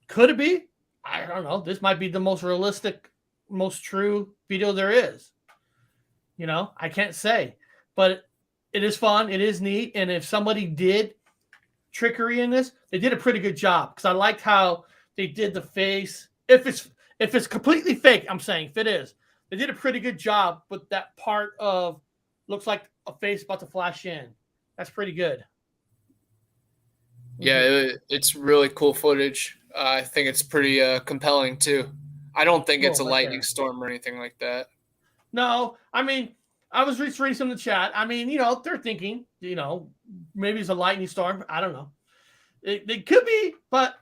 could it be? I don't know. This might be the most realistic, most true video there is. I can't say, but it is fun. It is neat. And if somebody did trickery in this, they did a pretty good job, because I liked how they did the face. If it's completely fake, I'm saying, if it is, they did a pretty good job with that part of looks like a face about to flash in. That's pretty good. Yeah, it's really cool footage. I think it's pretty compelling too. I don't think it's a lightning storm or anything like that. No, I mean, I was reading some in the chat. I mean, they're thinking, maybe it's a lightning storm. I don't know. It could be, but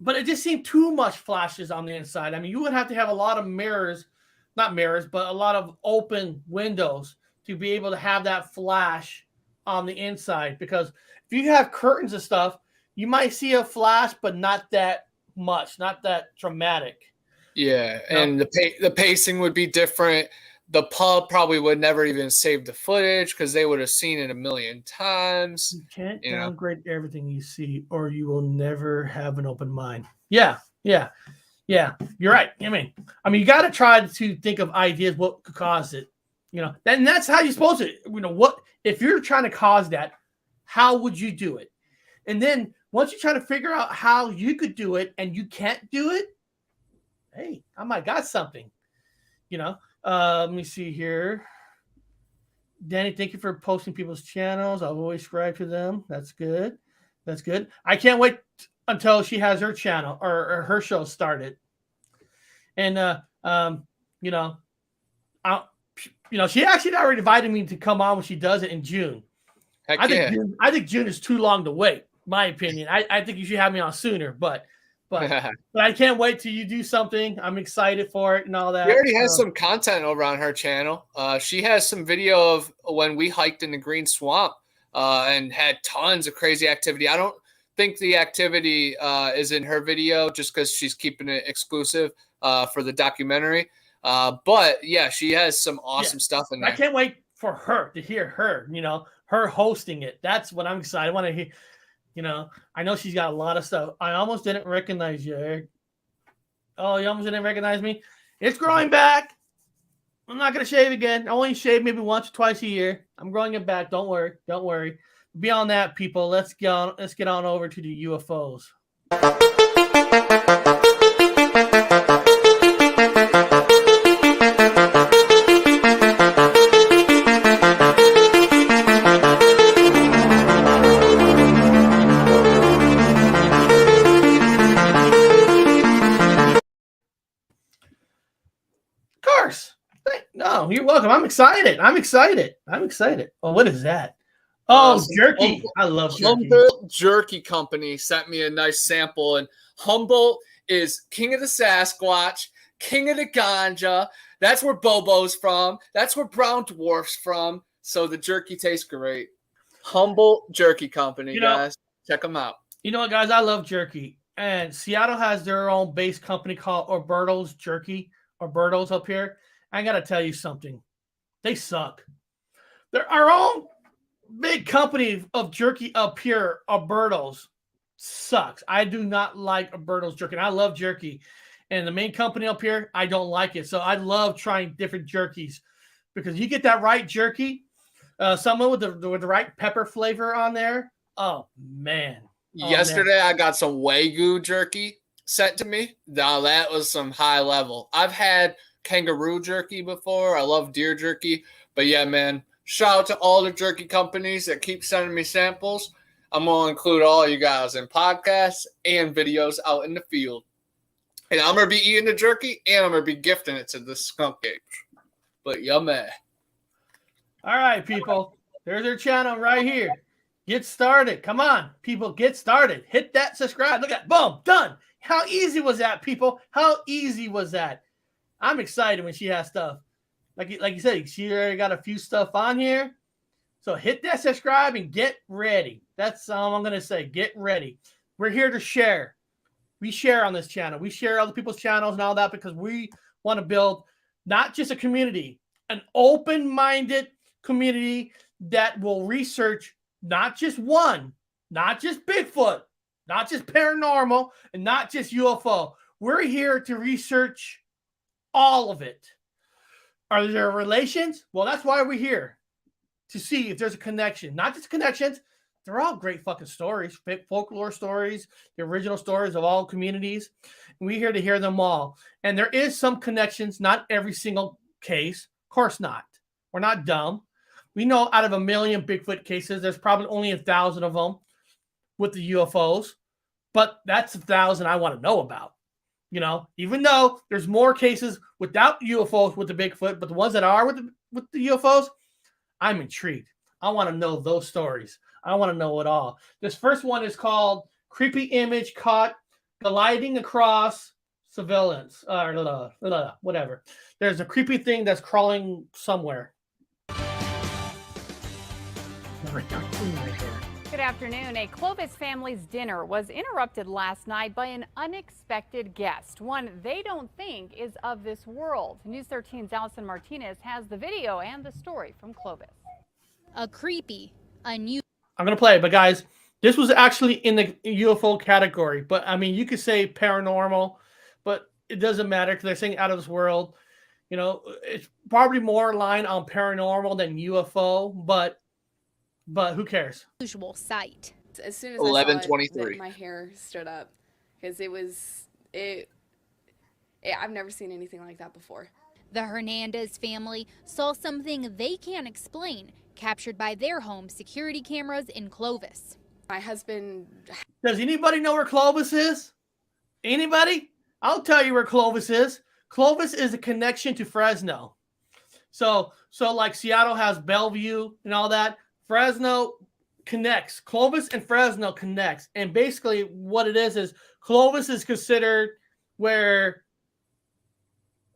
it just seemed too much flashes on the inside. I mean, you would have to have a lot of not mirrors, but a lot of open windows to be able to have that flash on the inside. Because if you have curtains and stuff, you might see a flash, but not that much, not that dramatic. Yeah, and the pacing would be different. The pub probably would never even save the footage because they would have seen it a million times. You can't downgrade everything you see, or you will never have an open mind. Yeah. You're right. I mean, you got to try to think of ideas what could cause it. And that's how you're supposed to. What if you're trying to cause that? How would you do it? And then once you try to figure out how you could do it and you can't do it, hey, I might got something. Let me see here. Danny, thank you for posting people's channels. I'll always subscribe to them. That's good. I can't wait until she has her channel or her show started. And she actually already invited me to come on when she does it in June. I think June is too long to wait. My opinion. I think you should have me on sooner, but I can't wait till you do something. I'm excited for it and all that. She already has some content over on her channel. She has some video of when we hiked in the Green Swamp and had tons of crazy activity. I don't think the activity is in her video just because she's keeping it exclusive for the documentary. But yeah, she has some awesome stuff in there. I can't wait for her to hear her, her hosting it. That's what I'm excited. I want to hear. I know she's got a lot of stuff. I almost didn't recognize you, Eric. Oh, you almost didn't recognize me? It's growing back. I'm not going to shave again. I only shave maybe once or twice a year. I'm growing it back. Don't worry. Beyond that, people, let's get on over to the UFOs. No, you're welcome. I'm excited. Oh, what is that? Oh, jerky. I love jerky. Humboldt Jerky Company sent me a nice sample, and Humboldt is king of the Sasquatch, king of the ganja. That's where Bobo's from. That's where Brown Dwarf's from. So the jerky tastes great. Humboldt Jerky Company, guys. Check them out. You know what, guys? I love jerky. And Seattle has their own base company called Alberto's Jerky, Alberto's up here. I got to tell you something. They suck. They're our own big company of jerky up here, Alberto's, sucks. I do not like Alberto's jerky. I love jerky. And the main company up here, I don't like it. So I love trying different jerkies because you get that right jerky, someone with the right pepper flavor on there. Oh, man. Yesterday, I got some Wagyu jerky sent to me. Now, that was some high level. I've had kangaroo jerky before. I love deer jerky. But yeah, man, shout out to all the jerky companies that keep sending me samples. I'm going to include all you guys in podcasts and videos out in the field. And I'm going to be eating the jerky, and I'm going to be gifting it to the skunk apes. But yummy. All right, people. There's their channel right here. Get started. Come on, people. Get started. Hit that subscribe. Look at that. Boom. Done. How easy was that, people? How easy was that? I'm excited when she has stuff. Like you said, she already got a few stuff on here. So hit that subscribe and get ready. That's all I'm going to say. Get ready. We're here to share. We share on this channel. We share other people's channels and all that because we want to build not just a community, an open-minded community that will research not just one, not just Bigfoot, not just paranormal, and not just UFO. We're here to research all of it. Are there relations? Well, that's why we're here, to see if there's a connection. Not just connections. They're all great fucking stories, folklore stories, the original stories of all communities. And we're here to hear them all. And there is some connections, not every single case. Of course not. We're not dumb. We know out of 1 million Bigfoot cases, there's probably only 1,000 of them with the UFOs. But that's 1,000 I want to know about. You know, even though there's more cases without UFOs with the Bigfoot, but the ones that are with the UFOs, I'm intrigued. I want to know those stories. I want to know it all. This first one is called Creepy Image Caught Gliding Across Surveillance. Whatever. There's a creepy thing that's crawling somewhere. Number 13 right there. Good afternoon. A Clovis family's dinner was interrupted last night by an unexpected guest, one they don't think is of this world. News 13's Allison Martinez has the video and the story from Clovis. A creepy, unusual. I'm going to play it, but guys, this was actually in the UFO category. But I mean, you could say paranormal, but it doesn't matter because they're saying out of this world. You know, it's probably more aligned on paranormal than UFO, but who cares? Usual sight. As soon as 11:23, my hair stood up because I've never seen anything like that before. The Hernandez family saw something they can't explain, captured by their home security cameras in Clovis. My husband. Does anybody know where Clovis is? Anybody? I'll tell you where Clovis is. Clovis is a connection to Fresno. So like Seattle has Bellevue and all that. Fresno connects. Clovis and Fresno connects. And basically what it is Clovis is considered where,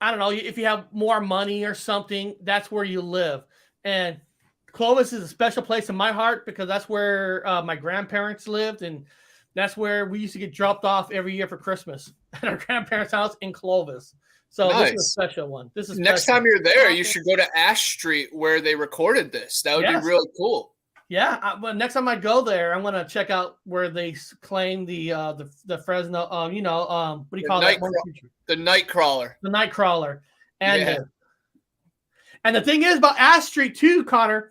I don't know, if you have more money or something, that's where you live. And Clovis is a special place in my heart because that's where my grandparents lived. And that's where we used to get dropped off every year for Christmas at our grandparents' house in Clovis. So This is a special one. This is next special. time you're there, you should go to Ash Street where they recorded this. That would be really cool. Yeah, well, next time I go there, I'm gonna check out where they claim the Fresno. What do you call that? The Nightcrawler. The Nightcrawler, and the thing is about Ash Street too, Connor.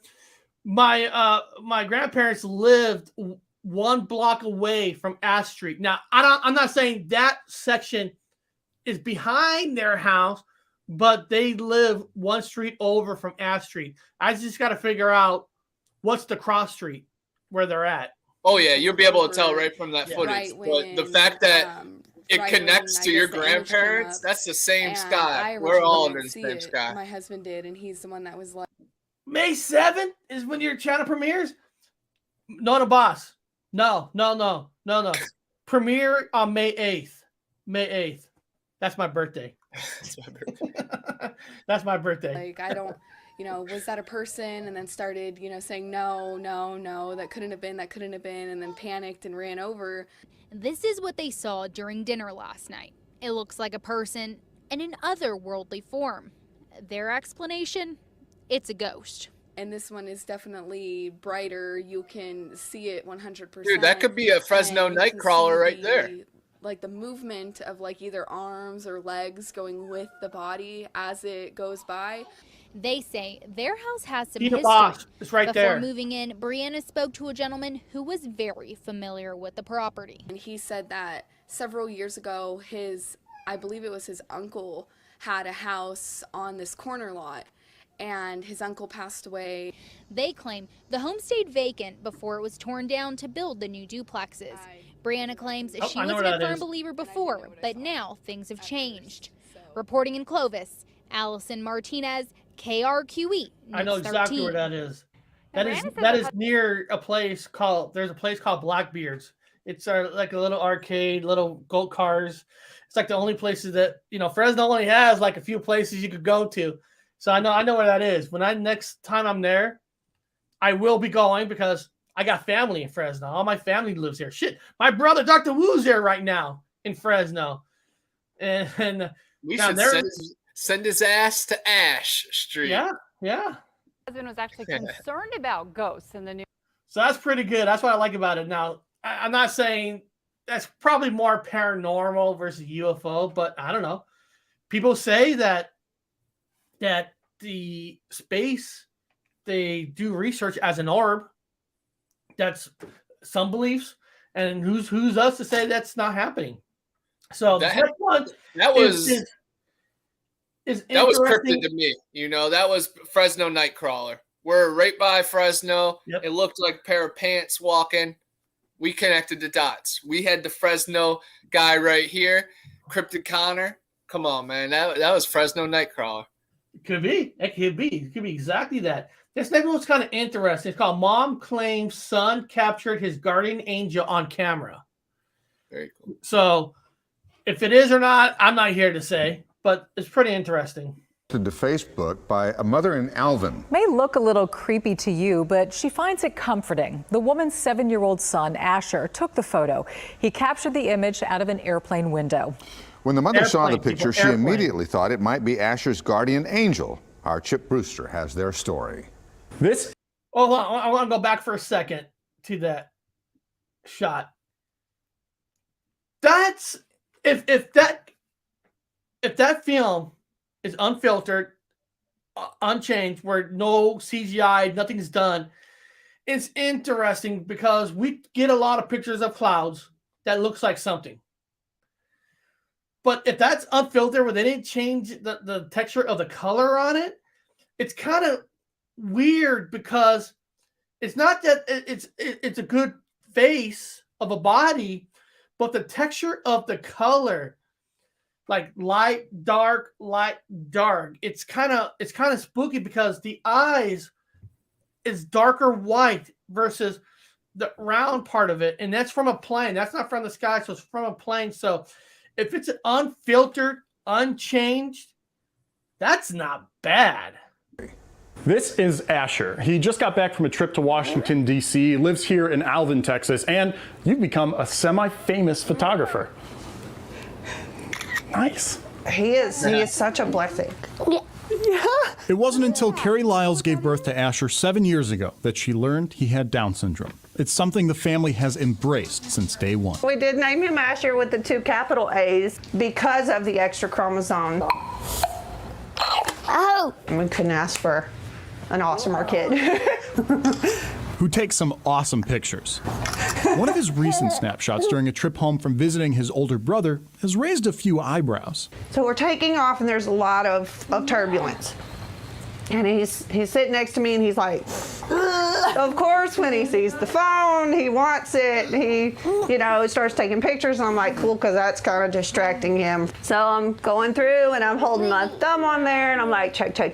My grandparents lived 1 block away from Ash Street. Now I'm not saying that section is behind their house, but they live 1 street over from Ash Street. I just got to figure out what's the cross street where they're at. Oh yeah, you'll be able to tell right from that footage. But the fact that it connects to your grandparents, that's the same sky. We're all under the same sky. My husband did, and he's the one that was like, May 7th is when your channel premieres? No, boss. No. Premiere on May 8th. May 8th. That's my birthday. That's my birthday. Like, I don't, was that a person? And then started, saying, no, that couldn't have been, and then panicked and ran over. This is what they saw during dinner last night. It looks like a person in an otherworldly form. Their explanation? It's a ghost. and this one is definitely brighter. You can see it 100%. Dude, that could be a Fresno Nightcrawler right there. Like the movement of like either arms or legs going with the body as it goes by. They say their house has some See the history. box. It's right Before there. moving in, Brianna spoke to a gentleman who was very familiar with the property. And he said that several years ago, I believe it was his uncle, had a house on this corner lot, and his uncle passed away. They claim the home stayed vacant before it was torn down to build the new duplexes. Brianna claims she I know was where a that firm is. believer before, but now things have changed. Reporting in Clovis, Allison Martinez, KRQE. I know News exactly 13. where that is. Brianna said That is near a place called. There's a place called Blackbeard's. It's like a little arcade, little gold cars. It's like the only places that Fresno only has like a few places you could go to. So I know where that is. When next time I'm there, I will be going because I got family in Fresno. All my family lives here. Shit, my brother Dr. Wu's there right now in Fresno, and We now should send his ass to Ash Street. Yeah. My husband was actually concerned about ghosts in the new. So that's pretty good. That's what I like about it. Now, I'm not saying that's probably more paranormal versus UFO, but I don't know. People say that the space, they do research as an orb. That's some beliefs, and who's us to say that's not happening? So that was cryptid to me. That was Fresno Nightcrawler. We're right by Fresno. Yep. It looked like a pair of pants walking. We connected the dots. We had the Fresno guy right here, Cryptid Connor. Come on, man. That was Fresno Nightcrawler. It could be. It could be exactly that. This next one's kind of interesting. It's called Mom Claims Son Captured His Guardian Angel on Camera. Very cool. So if it is or not, I'm not here to say, but it's pretty interesting. To Facebook by a mother in Alvin. May look a little creepy to you, but she finds it comforting. The woman's 7-year-old son, Asher, took the photo. He captured the image out of an airplane window. When the mother saw the picture, she immediately thought it might be Asher's guardian angel. Our Chip Brewster has their story. Hold on, I want to go back for a second to that shot. That's if that film is unfiltered, unchanged, where no CGI, nothing's done. It's interesting because we get a lot of pictures of clouds that looks like something. But if that's unfiltered, where they didn't change the texture of the color on it, it's kind of weird because it's not that it's a good face of a body, but the texture of the color, like light, dark, it's kind of spooky because the eyes is darker white versus the round part of it, and that's from a plane. That's not from the sky, so it's from a plane. So if it's unfiltered, unchanged, that's not bad. This is Asher. He just got back from a trip to Washington, D.C., lives here in Alvin, Texas, and you've become a semi-famous photographer. Nice. He is such a blessing. Yeah. It wasn't until Carrie Lyles gave birth to Asher 7 years ago that she learned he had Down syndrome. It's something the family has embraced since day one. We did name him Asher with the 2 capital A's because of the extra chromosome. Oh! We couldn't ask for an awesomer kid. Who takes some awesome pictures. One of his recent snapshots during a trip home from visiting his older brother has raised a few eyebrows. So we're taking off and there's a lot of turbulence. And he's sitting next to me and he's like, ugh. Of course, when he sees the phone, he wants it. He starts taking pictures and I'm like, cool, because that's kind of distracting him. So I'm going through and I'm holding my thumb on there and I'm like, check, delete,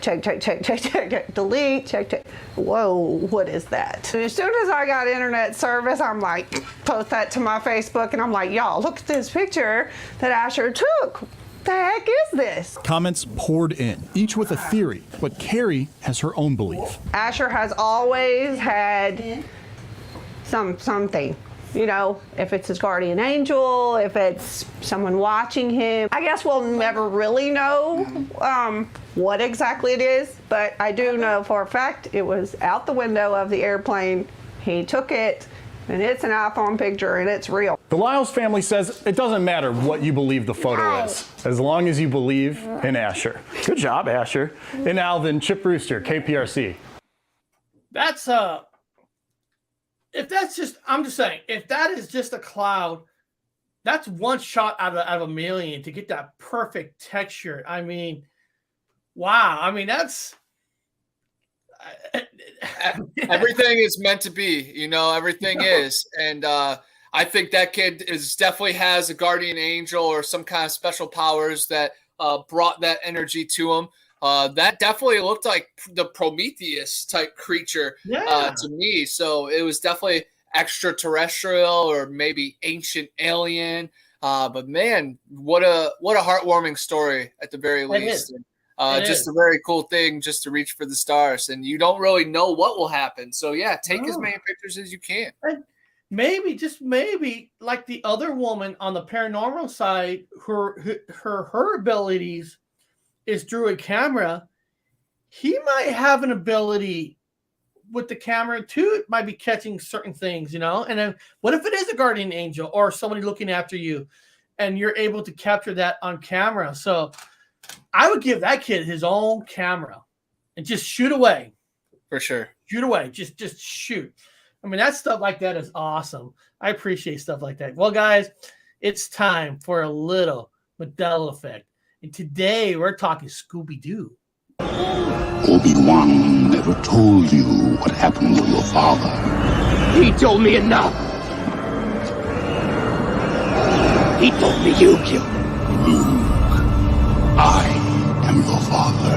check, delete, check. Whoa, what is that? And as soon as I got internet service, I'm like, post that to my Facebook and I'm like, y'all, look at this picture that Asher took. The heck is this? Comments poured in, each with a theory, but Carrie has her own belief. Asher has always had something. You know, if it's his guardian angel, if it's someone watching him. I guess we'll never really know what exactly it is, but I do know for a fact it was out the window of the airplane. He took it, and it's an iPhone picture, and it's real. The Lyles family says it doesn't matter what you believe the photo is, as long as you believe in Asher. Good job, Asher. And Alvin, Chip Brewster, KPRC. That's if that's just, I'm just saying, if that is just a cloud, that's one shot out of a million to get that perfect texture. I mean, wow. I mean, that's everything is meant to be, you know, everything is. And I think that kid definitely has a guardian angel or some kind of special powers that brought that energy to him. That definitely looked like the Prometheus type creature to me. So it was definitely extraterrestrial or maybe ancient alien. But man, what a heartwarming story at the very least. Just a very cool thing just to reach for the stars. And you don't really know what will happen. So yeah, take as many pictures as you can. Maybe, just maybe, like the other woman on the paranormal side, her abilities is through a camera. He might have an ability with the camera too. It might be catching certain things, you know. And then what if it is a guardian angel or somebody looking after you, and you're able to capture that on camera? So I would give that kid his own camera and just shoot away. For sure. Shoot away. Just shoot. I mean, that stuff like that is awesome. I appreciate stuff like that. Well, guys, it's time for a little Mandela effect. And today we're talking Scooby-Doo. Obi-Wan never told you what happened to your father. He told me enough. He told me you killed him. Luke, I am your father.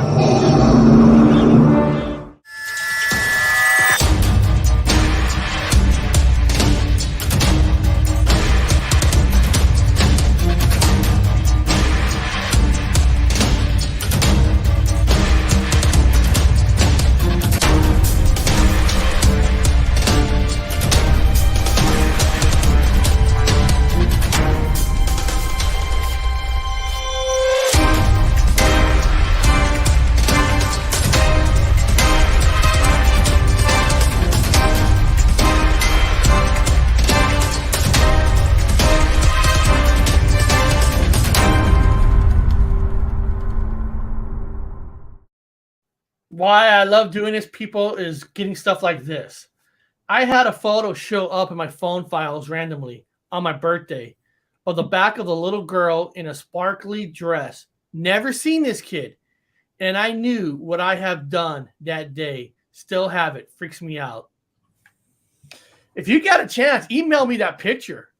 Why I love doing this, people, is getting stuff like this. I had a photo show up in my phone files randomly on my birthday of the back of the little girl in a sparkly dress. Never seen this kid. And I knew what I have done that day. Still have it. Freaks me out. If you got a chance, email me that picture.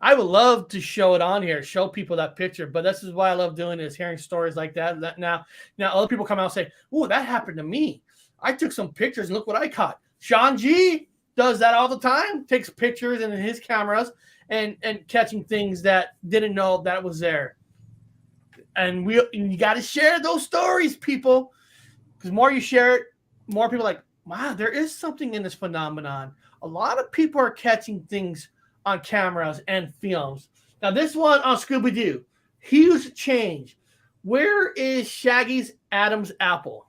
I would love to show it on here, show people that picture. But this is why I love doing this, hearing stories like that. Now other people come out and say, "Oh, that happened to me. I took some pictures and look what I caught." Sean G does that all the time. Takes pictures in his cameras and catching things that didn't know that was there. And you got to share those stories, people, because more you share it, more people are like, wow, there is something in this phenomenon. A lot of people are catching things on cameras and films. Now, this one on Scooby-Doo, huge change. Where is Shaggy's Adam's apple?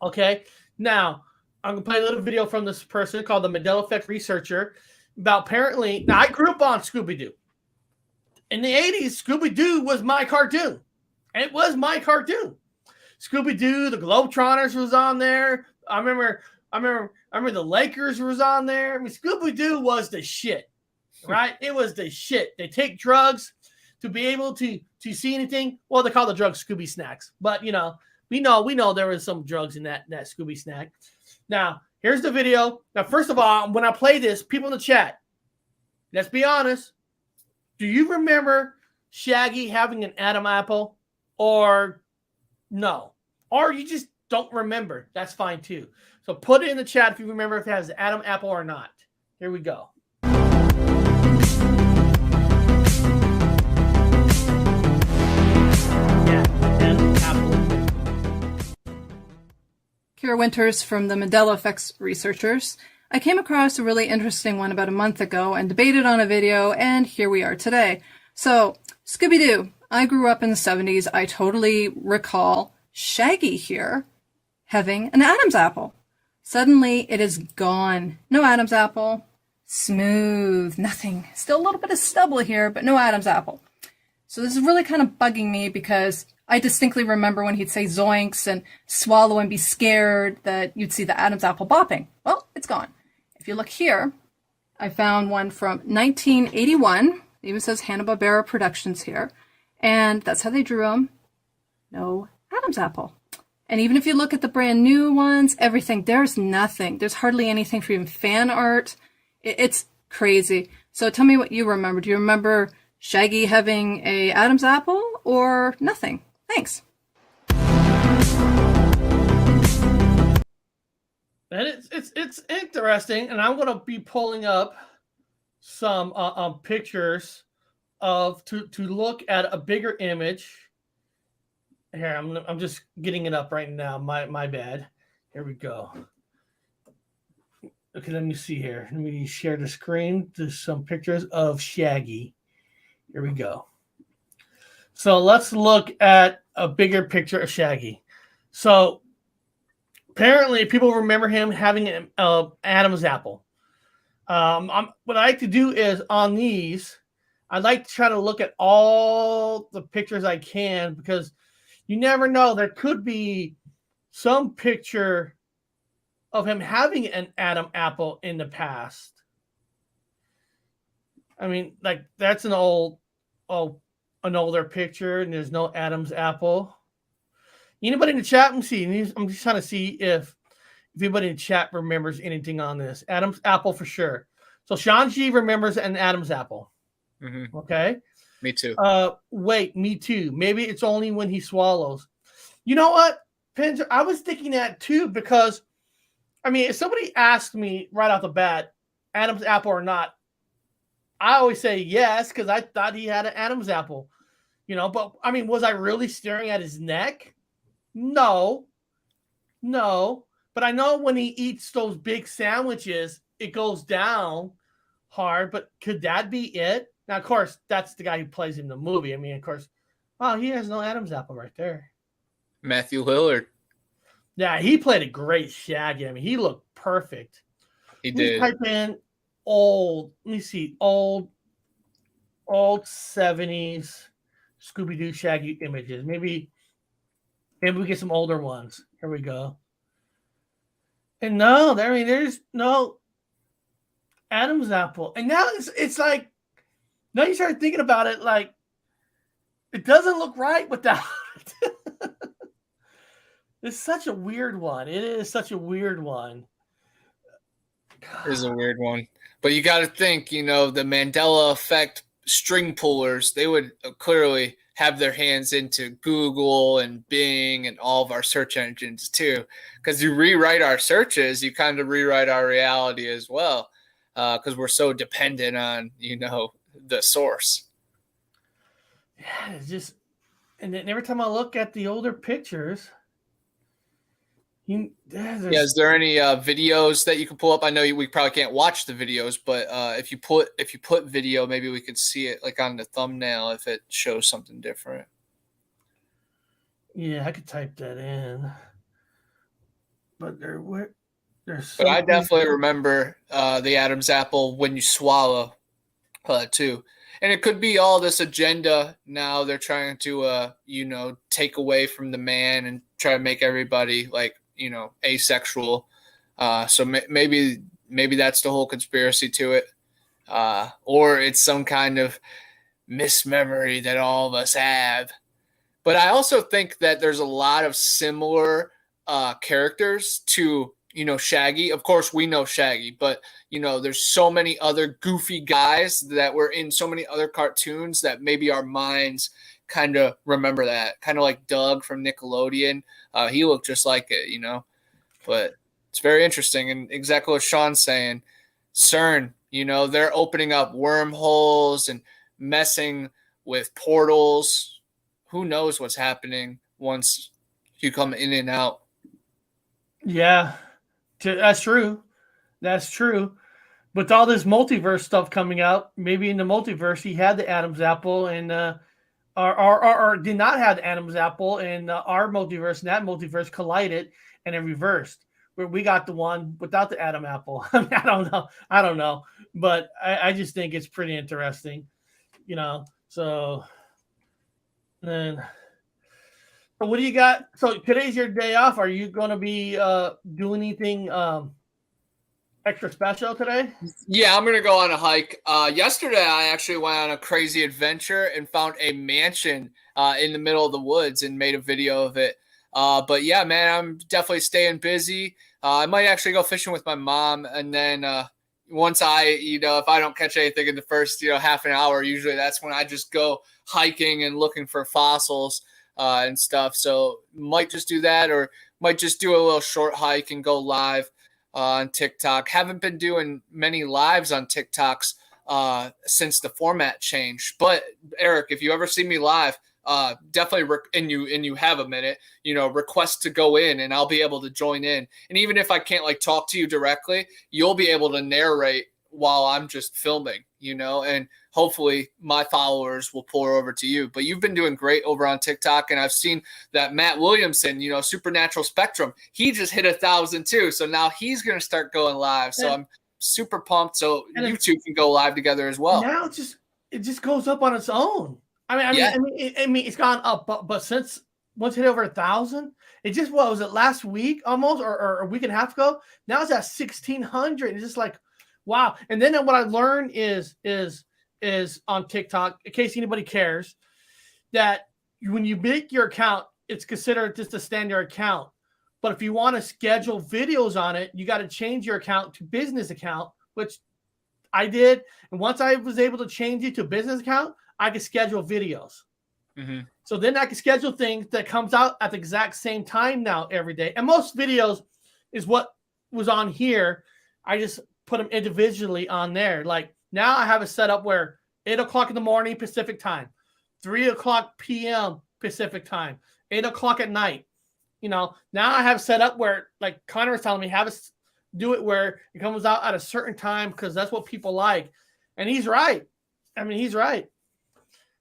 Okay, now I'm gonna play a little video from this person called the Mandela Effect researcher about apparently. Now, I grew up on Scooby-Doo. In the 80s, Scooby-Doo was my cartoon. It was my cartoon. Scooby-Doo, the Globetrotters was on there. I remember the Lakers was on there. I mean, Scooby-Doo was the shit, right? It was the shit. They take drugs to be able to see anything. Well, they call the drugs Scooby snacks, but we know there was some drugs in that Scooby snack. Now, here's the video. Now, first of all, when I play this, people in the chat, let's be honest. Do you remember Shaggy having an Adam apple, or no? Or you just don't remember? That's fine too. So put it in the chat if you remember if it has Adam apple or not. Here we go. Kira Winters from the Mandela Effects researchers. I came across a really interesting one about a month ago and debated on a video, and here we are today. So, Scooby-Doo. I grew up in the 70s. I totally recall Shaggy here having an Adam's apple. Suddenly, it is gone. No Adam's apple. Smooth. Nothing. Still a little bit of stubble here, but no Adam's apple. So this is really kind of bugging me because I distinctly remember when he'd say zoinks and swallow and be scared that you'd see the Adam's apple bopping. Well, it's gone. If you look here, I found one from 1981. It even says Hanna-Barbera Productions here. And that's how they drew him. No Adam's apple. And even if you look at the brand new ones, everything, there's nothing. There's hardly anything for even fan art. It's crazy. So tell me what you remember. Do you remember Shaggy having a Adam's apple or nothing? Thanks. And it's interesting, and I'm gonna be pulling up some pictures of to look at a bigger image. Here, I'm just getting it up right now. My bad. Here we go. Okay, let me see here. Let me share the screen. There's some pictures of Shaggy. Here we go. So let's look at a bigger picture of Shaggy. So apparently people remember him having an Adam's apple. What I like to do is on these, I like to try to look at all the pictures I can because you never know. There could be some picture of him having an Adam apple in the past. I mean, like that's an older picture, and there's no Adam's apple. Anybody in the chat? I'm just trying to see if anybody in the chat remembers anything on this. Adam's apple for sure. So Sean G remembers an Adam's apple. Mm-hmm. Okay. Me too. Wait, me too. Maybe it's only when he swallows. You know what, Pinzer? I was thinking that too because, I mean, if somebody asked me right off the bat, Adam's apple or not, I always say yes because I thought he had an Adam's apple. You know, but I mean, was I really staring at his neck? No. But I know when he eats those big sandwiches, it goes down hard. But could that be it? Now, of course, that's the guy who plays in the movie. I mean, of course, oh, he has no Adam's apple right there. Matthew Lillard. Yeah, he played a great Shaggy. I mean, he looked perfect. He did. Type in old. Let me see. Old 70s Scooby-Doo Shaggy images. Maybe we get some older ones. Here we go. And no, I mean, there's no Adam's apple. And now it's like, now you start thinking about it, like, it doesn't look right without it. It's such a weird one. It is such a weird one. It is a weird one. But you got to think, the Mandela effect string pullers, they would clearly have their hands into Google and Bing and all of our search engines too. Because you rewrite our searches, you kind of rewrite our reality as well. Because we're so dependent on, the source. Yeah, it's just, and then every time I look at the older pictures, is there any videos that you can pull up? I know we probably can't watch the videos, but if you put video, maybe we could see it like on the thumbnail if it shows something different. Yeah, I could type that in. But there's. But I definitely remember the Adam's apple when you swallow, too. And it could be all this agenda now. They're trying to, take away from the man and try to make everybody like, asexual. So maybe that's the whole conspiracy to it. Or it's some kind of mismemory that all of us have. But I also think that there's a lot of similar characters to, Shaggy. Of course, we know Shaggy, but, there's so many other goofy guys that were in so many other cartoons that maybe our minds kind of remember that. Kind of like Doug from Nickelodeon. He looked just like it, But it's very interesting. And exactly what Sean's saying, CERN, they're opening up wormholes and messing with portals. Who knows what's happening once you come in and out. Yeah, that's true. That's true. With all this multiverse stuff coming out, maybe in the multiverse he had the Adam's apple and or did not have the Adam's apple, and our multiverse and that multiverse collided and it reversed. Where we got the one without the Adam apple. I mean, I don't know, but I just think it's pretty interesting, you know. So then, what do you got? So today's your day off. Are you going to be doing anything extra special today? Yeah, I'm gonna go on a hike. Yesterday, I actually went on a crazy adventure and found a mansion in the middle of the woods and made a video of it. But yeah, man, I'm definitely staying busy. I might actually go fishing with my mom, and then once if I don't catch anything in the first, half an hour, usually that's when I just go hiking and looking for fossils and stuff. So might just do that, or might just do a little short hike and go live on TikTok. Haven't been doing many lives on TikToks since the format changed. But Eric, if you ever see me live, definitely and you have a minute, request to go in and I'll be able to join in. And even if I can't talk to you directly, you'll be able to narrate while I'm just filming, and hopefully my followers will pour over to you. But you've been doing great over on TikTok, and I've seen that Matt Williamson, Supernatural Spectrum, he just hit 1,000 too. So now he's going to start going live. So I'm super pumped. So you two can go live together as well. Now it just goes up on its own. I mean, it's gone up, but since once it hit over 1,000, it just was it last week almost, or a week and a half ago. Now it's at 1,600. It's just like, wow. And then what I learned is on TikTok, in case anybody cares, that when you make your account, it's considered just a standard account. But if you want to schedule videos on it, you got to change your account to business account, which I did. And once I was able to change it to business account, I could schedule videos. Mm-hmm. So then I can schedule things that comes out at the exact same time now every day. And most videos is what was on here. I just put them individually on there. Like now I have it set up where 8 o'clock in the morning Pacific time, 3 o'clock p.m. Pacific time, 8 o'clock at night. Now I have set up where, like Connor was telling me, have us do it where it comes out at a certain time because that's what people like. And he's right. I mean, he's right.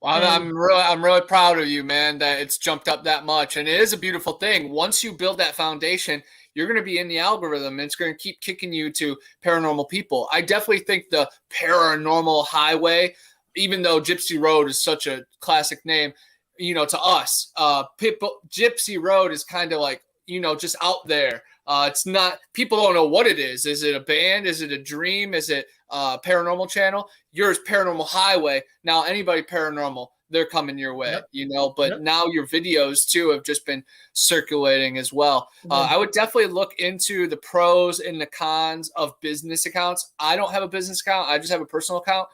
Well, I'm really proud of you, man, that it's jumped up that much. And it is a beautiful thing. Once you build that foundation, you're going to be in the algorithm, and it's going to keep kicking you to paranormal people. I definitely think the paranormal highway, even though Gypsy Road is such a classic name, to us, Gypsy Road is kind of like, just out there. It's not, people don't know what it is. Is it a band? Is it a dream? Is it a paranormal channel? Yours, Paranormal Highway. Now anybody paranormal, they're coming your way, but now your videos too have just been circulating as well. I would definitely look into the pros and the cons of business accounts. I don't have a business account. I just have a personal account.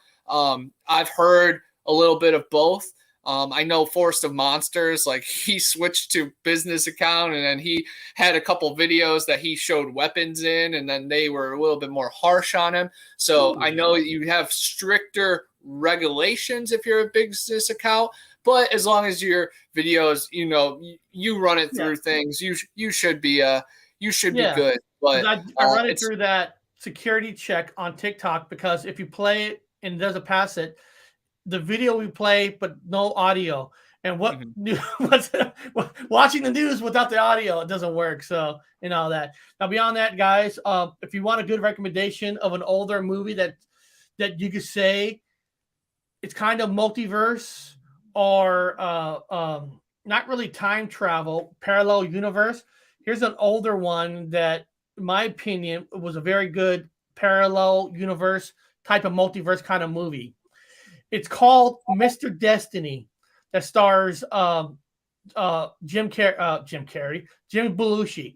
I've heard a little bit of both. I know Forest of Monsters, like he switched to business account, and then he had a couple videos that he showed weapons in, and then they were a little bit more harsh on him. So I know you have stricter regulations if you're a business account, but as long as your videos, you run it through things, you should be good. But I run it through that security check on TikTok, because if you play it and it doesn't pass it, the video we play, but no audio. And watching the news without the audio, it doesn't work. So, and all that. Now, beyond that, guys, if you want a good recommendation of an older movie that you could say it's kind of multiverse or not really time travel, parallel universe, here's an older one that, in my opinion, was a very good parallel universe type of multiverse kind of movie. It's called Mr. Destiny, that stars Jim Belushi.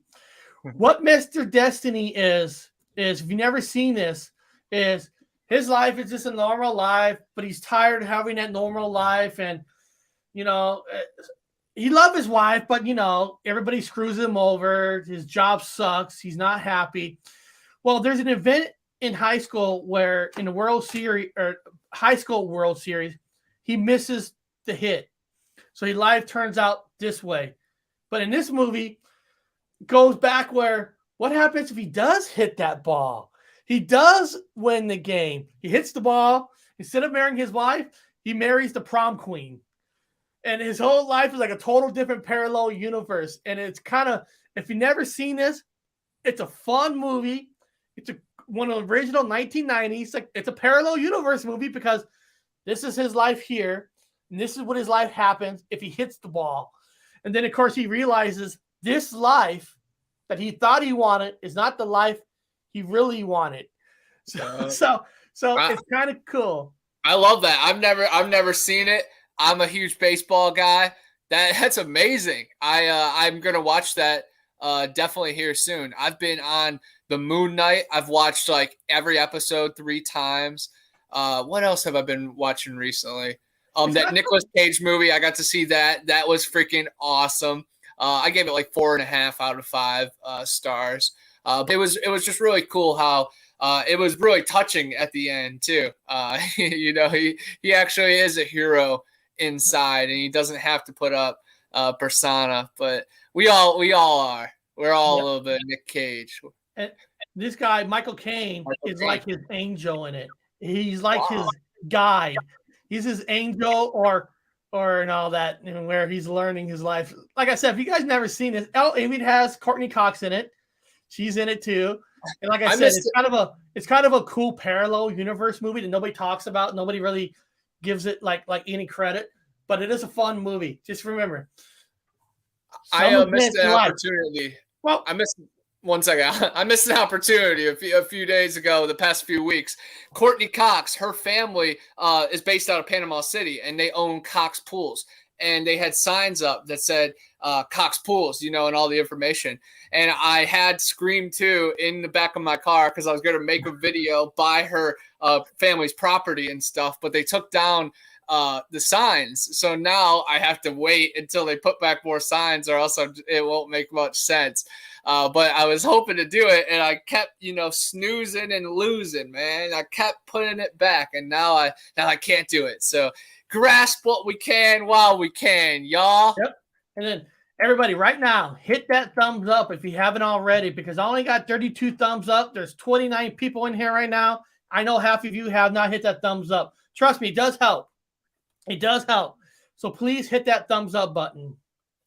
What Mr. Destiny is if you've never seen this, is his life is just a normal life, but he's tired of having that normal life, and he loves his wife, but everybody screws him over. His job sucks. He's not happy. Well, there's an event in high school where in the World Series or high school World Series, he misses the hit. So his life turns out this way. But in this movie, goes back where what happens if he does hit that ball? He does win the game. He hits the ball. Instead of marrying his wife, he marries the prom queen. And his whole life is like a total different parallel universe. And it's kind of, if you've never seen this, it's a fun movie. It's one of the original 1990s. Like, it's a parallel universe movie because this is his life here. And this is what his life happens if he hits the ball. And then, of course, he realizes this life that he thought he wanted is not the life he really wanted. So it's kind of cool. I love that. I've never seen it. I'm a huge baseball guy. That's amazing. I'm gonna watch that definitely here soon. I've been on the Moon Knight. I've watched like every episode 3 times. What else have I been watching recently? That Nicolas Cage movie. I got to see that. That was freaking awesome. I gave it like 4.5 out of 5 stars. It was just really cool how it was really touching at the end too. You know, he actually is a hero inside, and he doesn't have to put up persona. But we all are. We're all a little bit Nick Cage. And this guy, Michael Caine, is like his angel in it. He's like his guide. He's his angel or and all that, and where he's learning his life. Like I said, if you guys never seen this, it has Courtney Cox in it. She's in it too. And like I said, it's kind of a cool parallel universe movie that nobody talks about. Nobody really gives it like any credit, but it is a fun movie. Just remember, I missed an opportunity. Well, I missed an opportunity a few days ago, the past few weeks. Courtney Cox, her family is based out of Panama City, and they own Cox Pools. And they had signs up that said Cox Pools, you know, and all the information. And I had Scream 2 in the back of my car because I was going to make a video by her family's property and stuff, but they took down the signs. So now I have to wait until they put back more signs, or else it won't make much sense. But I was hoping to do it, and I kept, snoozing and losing, man. I kept putting it back, and now I can't do it. So grasp what we can while we can, y'all. Yep. And then everybody right now, hit that thumbs up if you haven't already, because I only got 32 thumbs up. There's 29 people in here right now. I know half of you have not hit that thumbs up. Trust me, it does help. It does help. So please hit that thumbs up button.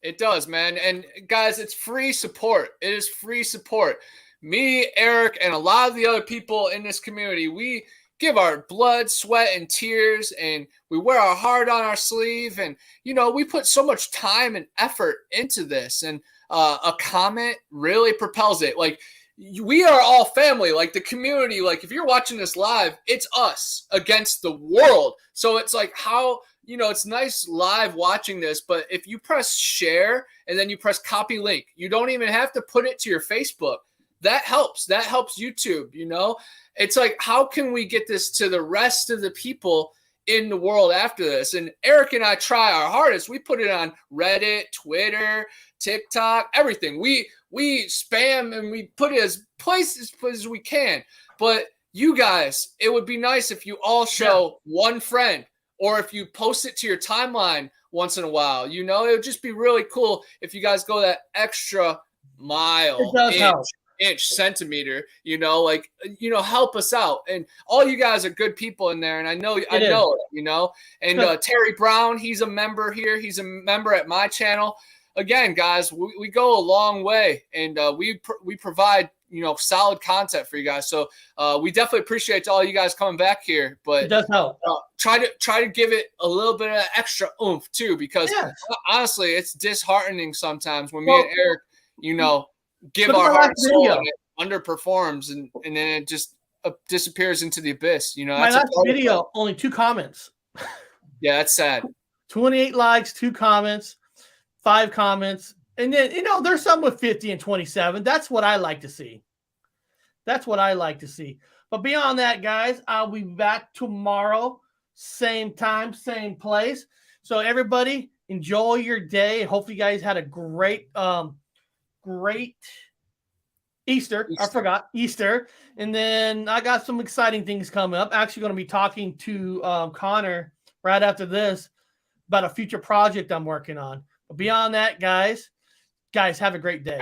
It does, man. And guys, it's free support. It is free support. Me, Eric, and a lot of the other people in this community, we give our blood, sweat, and tears, and we wear our heart on our sleeve. And, we put so much time and effort into this. And a comment really propels it. Like, we are all family. Like, the community, like, if you're watching this live, it's us against the world. So it's like how... it's nice live watching this, but if you press share and then you press copy link, you don't even have to put it to your Facebook. That helps. That helps YouTube, It's like, how can we get this to the rest of the people in the world after this? And Eric and I try our hardest. We put it on Reddit, Twitter, TikTok, everything. We spam and we put it as places as we can. But you guys, it would be nice if you all show one friend, or if you post it to your timeline once in a while. It would just be really cool if you guys go that extra mile, inch, centimeter, help us out. And all you guys are good people in there, and I know it. And Terry Brown, he's a member here. He's a member at my channel. Again, guys, we go a long way, and we provide solid content for you guys. So we definitely appreciate all you guys coming back here. But it does help. Try to give it a little bit of extra oomph too, because honestly, it's disheartening sometimes when me and Eric, give our heart and soul, and it underperforms, and then it just disappears into the abyss. My last video, only 2 comments. Yeah, that's sad. 28 likes, 2 comments, 5 comments. And then, there's some with 50 and 27. That's what I like to see. But beyond that, guys, I'll be back tomorrow. Same time, same place. So everybody, enjoy your day. Hopefully you guys had a great Easter. I forgot Easter. And then I got some exciting things coming up. Actually going to be talking to Connor right after this about a future project I'm working on. But beyond that, guys, have a great day.